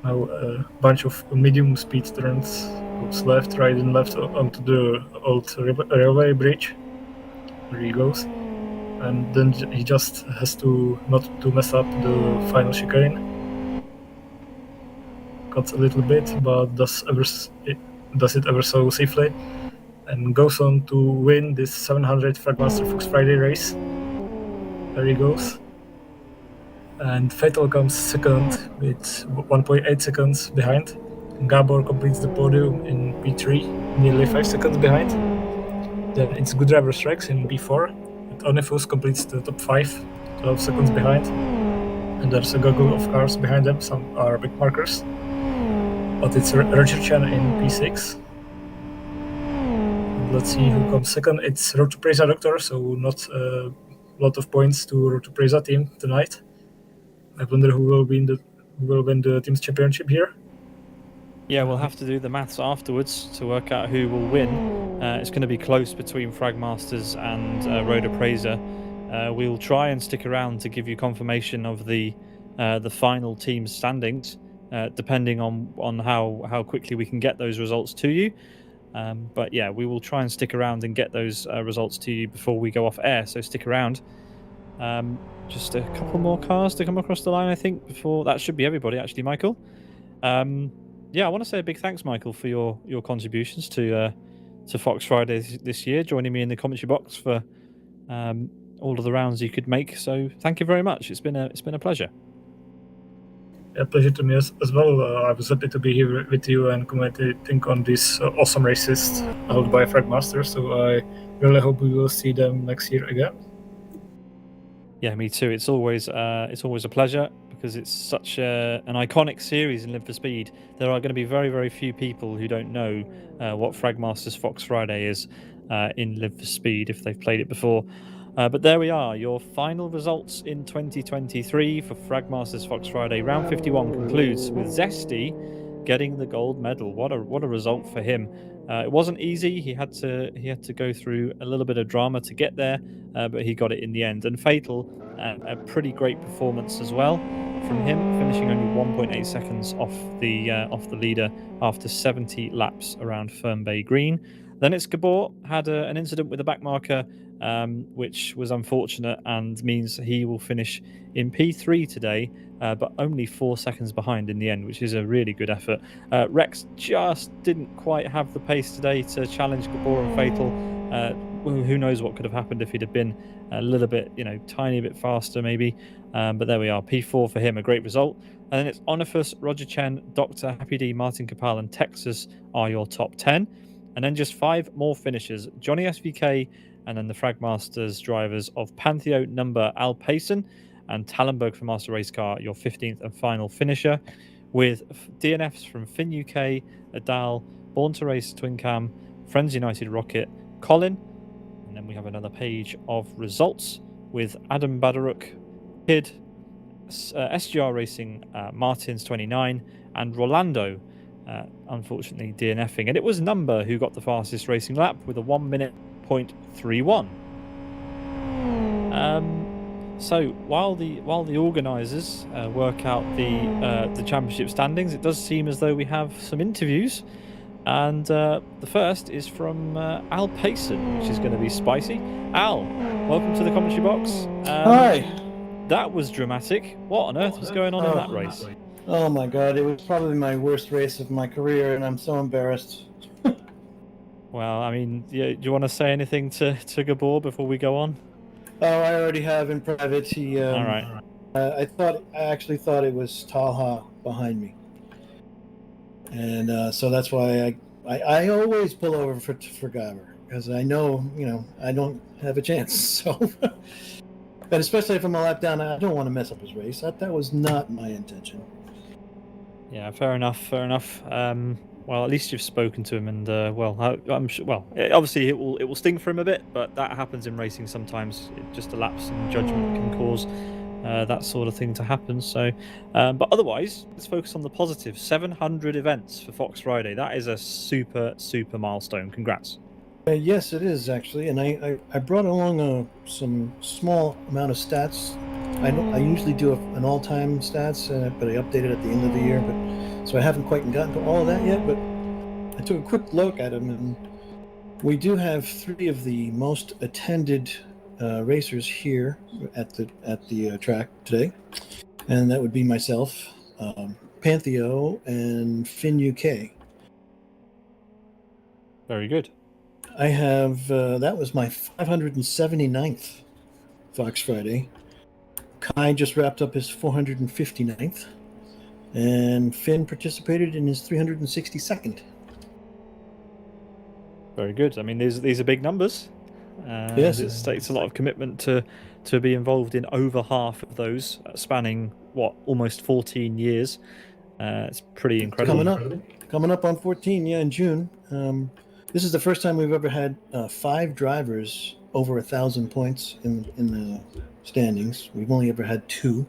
Now a bunch of medium speed turns, goes left, right and left onto the old railway bridge, where he goes. And then he just has to not to mess up the final chicane. Cuts a little bit, but does it ever so safely, and goes on to win this 700 Fragmaster Fox Friday race. There he goes. And Fatal comes second with 1.8 seconds behind. Gabor completes the podium in P3, nearly 5 seconds behind. Then it's Good Driver Strikes in P4. And Onifus completes the top 5, 12 seconds behind. And there's a goggle of cars behind them, some are big markers. But it's Roger Chan in P6. And let's see who comes second. It's Road to Preza Doctor, so not a lot of points to Road to Preza team tonight. I wonder who will win the team's championship here. Yeah, we'll have to do the maths afterwards to work out who will win. It's going to be close between Fragmasters and Road Appraiser. We'll try and stick around to give you confirmation of the final team standings, depending on how quickly we can get those results to you. But yeah, we will try and stick around and get those results to you before we go off air. So stick around. Just a couple more cars to come across the line, I think, before that should be everybody, actually, Michael. Yeah, I want to say a big thanks, Michael, for your contributions to Fox Friday this year, joining me in the commentary box for all of the rounds you could make. So thank you very much. It's been a pleasure. A pleasure to me as well. I was happy to be here with you and commenting on these awesome races held by Fragmaster. So I really hope we will see them next year again. Yeah, me too. It's always a pleasure because it's such an iconic series in Live for Speed. There are going to be very, very few people who don't know what Fragmaster's Fox Friday is in Live for Speed if they've played it before. But there we are. Your final results in 2023 for Fragmaster's Fox Friday. Round 51 concludes with Zesty getting the gold medal. What a result for him. It wasn't easy. He had to go through a little bit of drama to get there, but he got it in the end. And Fatal, a pretty great performance as well from him, finishing only 1.8 seconds off the leader after 70 laps around Fern Bay Green. Then it's Gabor had an incident with the back marker, which was unfortunate and means he will finish in P3 today, but only 4 seconds behind in the end, which is a really good effort. Rex just didn't quite have the pace today to challenge Gabor and Fatal. Who knows what could have happened if he'd have been a little bit, tiny bit faster maybe. But there we are, P4 for him, a great result. And then it's Onifus, Roger Chen, Doctor, Happy D, Martin Capal, and Texas are your top 10. And then just 5 more finishers, Johnny SVK, and then the Fragmasters drivers of Pantheo number Al Payson and Tallenberg for Master Race Car, your 15th and final finisher, with DNFs from Finn UK, Adal, Born to Race Twin Cam, Friends United Rocket, Colin, and then we have another page of results with Adam Badaruk, Kid, SGR Racing, Martins 29, and Rolando, unfortunately DNFing. And it was Number who got the fastest racing lap with a 1 minute 0.31. So while the organisers work out the championship standings, it does seem as though we have some interviews, and the first is from Al Payson, which is going to be spicy. Al, welcome to the commentary box. Hi. That was dramatic. What on earth was going on in that race? Oh my god, it was probably my worst race of my career, and I'm so embarrassed. Well, I mean, do you want to say anything to Gabor before we go on? Oh, I already have in private. He. All right. I actually thought it was Talha behind me, and so that's why I always pull over for Gabor, because I know I don't have a chance. So, but especially if I'm a lap down, I don't want to mess up his race. That was not my intention. Yeah, fair enough. Well, at least you've spoken to him, and I'm sure. Well, obviously it will sting for him a bit, but that happens in racing sometimes. Just a lapse in judgment can cause that sort of thing to happen. So, but otherwise, let's focus on the positive. 700 events for Fox Friday. That is a super milestone. Congrats. Yes, it is actually, and I brought along some small amount of stats. I usually do an all-time stats, but I update it at the end of the year. So I haven't quite gotten to all of that yet. But I took a quick look at them, and we do have 3 of the most attended racers here at the track today, and that would be myself, Pantheo, and Finn UK. Very good. I have that was my 579th Fox Friday. Kai just wrapped up his 459th, and Finn participated in his 362nd. Very good. I mean, these are big numbers. Yes, it takes a lot of commitment to be involved in over half of those, spanning almost 14 years. It's pretty incredible. Coming up on 14, in June. This is the first time we've ever had 5 drivers over 1,000 points in the standings. We've only ever had 2.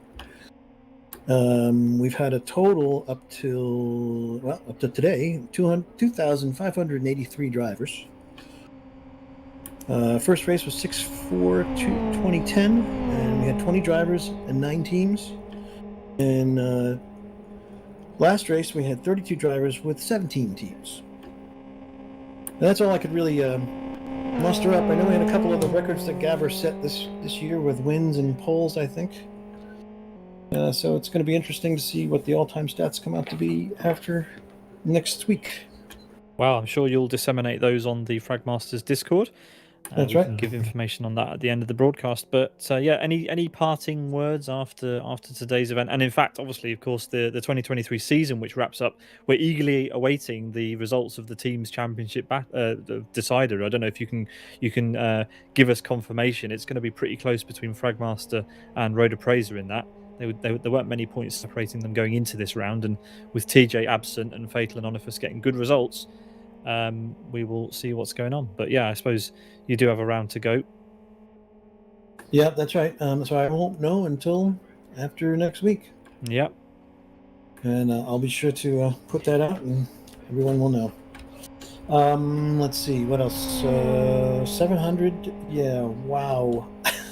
We've had a total up to today 2,583 drivers. First race was 6/4/2010, and we had 20 drivers and 9 teams. And last race we had 32 drivers with 17 teams. And that's all I could really muster up. I know we had a couple of the records that Gabor set this year with wins and poles, I think. So it's going to be interesting to see what the all-time stats come out to be after next week. Well, I'm sure you'll disseminate those on the Fragmasters Discord. That's we right. Can give information on that at the end of the broadcast. But any parting words after today's event? And in fact, obviously, of course, the 2023 season, which wraps up, we're eagerly awaiting the results of the team's championship decider. I don't know if you can give us confirmation. It's going to be pretty close between Fragmaster and Road Appraiser in that. There weren't many points separating them going into this round, and with TJ absent and Fatal and Onifus getting good results, we will see what's going on. But yeah, I suppose you do have a round to go. Yeah, that's right. So I won't know until after next week. Yep. and I'll be sure to put that out, and everyone will know. Let's see what else. 700. Yeah. Wow.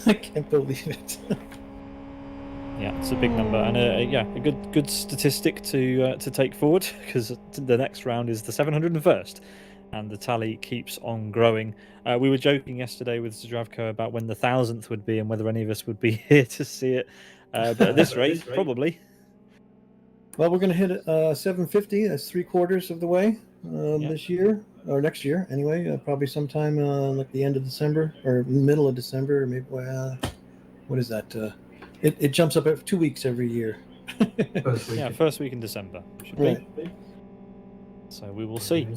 I can't believe it. Yeah, it's a big number, and a good statistic to take forward, because the next round is the 701st, and the tally keeps on growing. We were joking yesterday with Zdravko about when the 1000th would be and whether any of us would be here to see it. But at this rate, probably. Well, we're going to hit 750. That's 3/4 of the way this year, or next year anyway. Probably sometime like the end of December or middle of December, or maybe. What is that? It jumps up every 2 weeks every year. First week in December should be. Right. So we will see.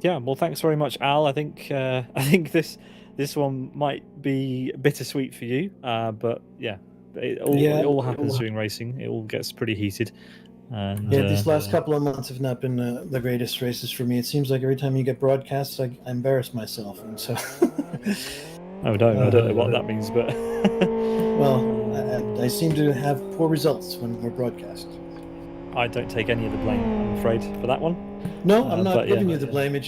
Yeah. Well, thanks very much, Al. I think this one might be bittersweet for you, but yeah. It all happens during racing. It all gets pretty heated. And, these last couple of months have not been the greatest races for me. It seems like every time you get broadcasts, I embarrass myself, and so. I don't know what that means, but. Well, I seem to have poor results when we're broadcast. I don't take any of the blame, I'm afraid, for that one. No, I'm not giving you the blame. I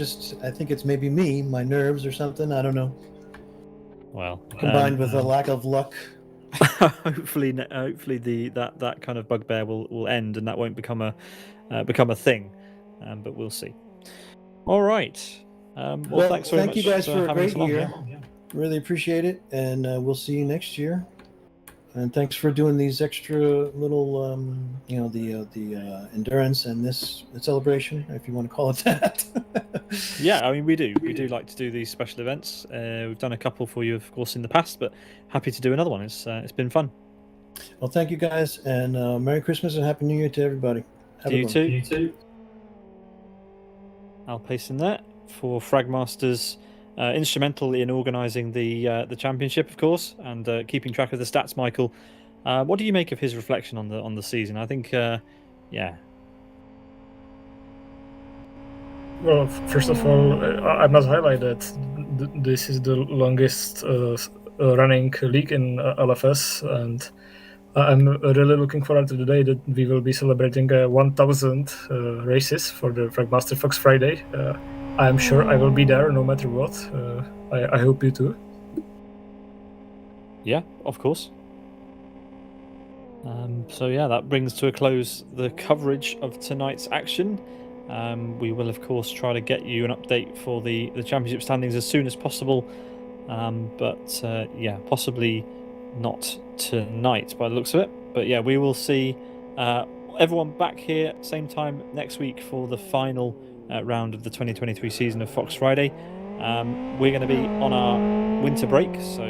think it's maybe me, my nerves or something. I don't know. Well, combined with a lack of luck. hopefully that kind of bugbear will end, and that won't become a thing. But we'll see. All right. Well, thanks very much. Thank you guys for a great year. Yeah. Really appreciate it, and we'll see you next year. And thanks for doing these extra little, the endurance and this celebration, if you want to call it that. Yeah, I mean, we do like to do these special events. We've done a couple for you, of course, in the past, but happy to do another one. It's been fun. Well, thank you guys, and Merry Christmas and Happy New Year to everybody. You too. I'll paste in there for Fragmaster's instrumental in organising the championship, of course, and keeping track of the stats. Michael, what do you make of his reflection on the season? I think, yeah. Well, first of all, I must highlight that this is the longest running league in LFS, and I'm really looking forward to the day that we will be celebrating 1,000 races for the Fragmaster Fox Friday. I'm sure I will be there no matter what. I hope you too. Yeah, of course. So yeah, that brings to a close the coverage of tonight's action. We will, of course, try to get you an update for the championship standings as soon as possible. But yeah, possibly not tonight by the looks of it. But yeah, we will see everyone back here same time next week for the final round of the 2023 season of Fox Friday. We're going to be on our winter break, so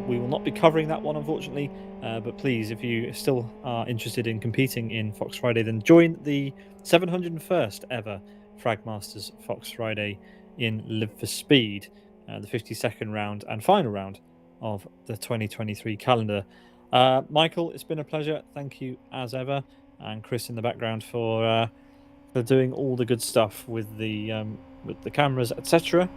we will not be covering that one, unfortunately. But please, if you still are interested in competing in Fox Friday, then join the 701st ever Fragmasters Fox Friday in Live for Speed, the 52nd round and final round of the 2023 calendar. Michael, it's been a pleasure. Thank you as ever, and Chris in the background for doing all the good stuff with the cameras, etc.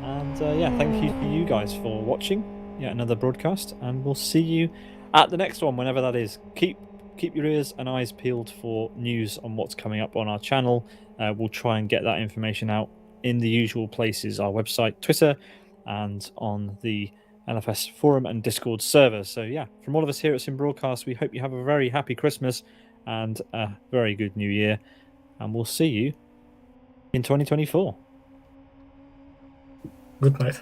And yeah, thank you to you guys for watching yet another broadcast, and we'll see you at the next one, whenever that is. Keep your ears and eyes peeled for news on what's coming up on our channel. We'll try and get that information out in the usual places, our website, Twitter, and on the LFS forum and Discord server. So yeah, from all of us here at Sim Broadcast, we hope you have a very happy Christmas and a very good New Year, and we'll see you in 2024. Good night.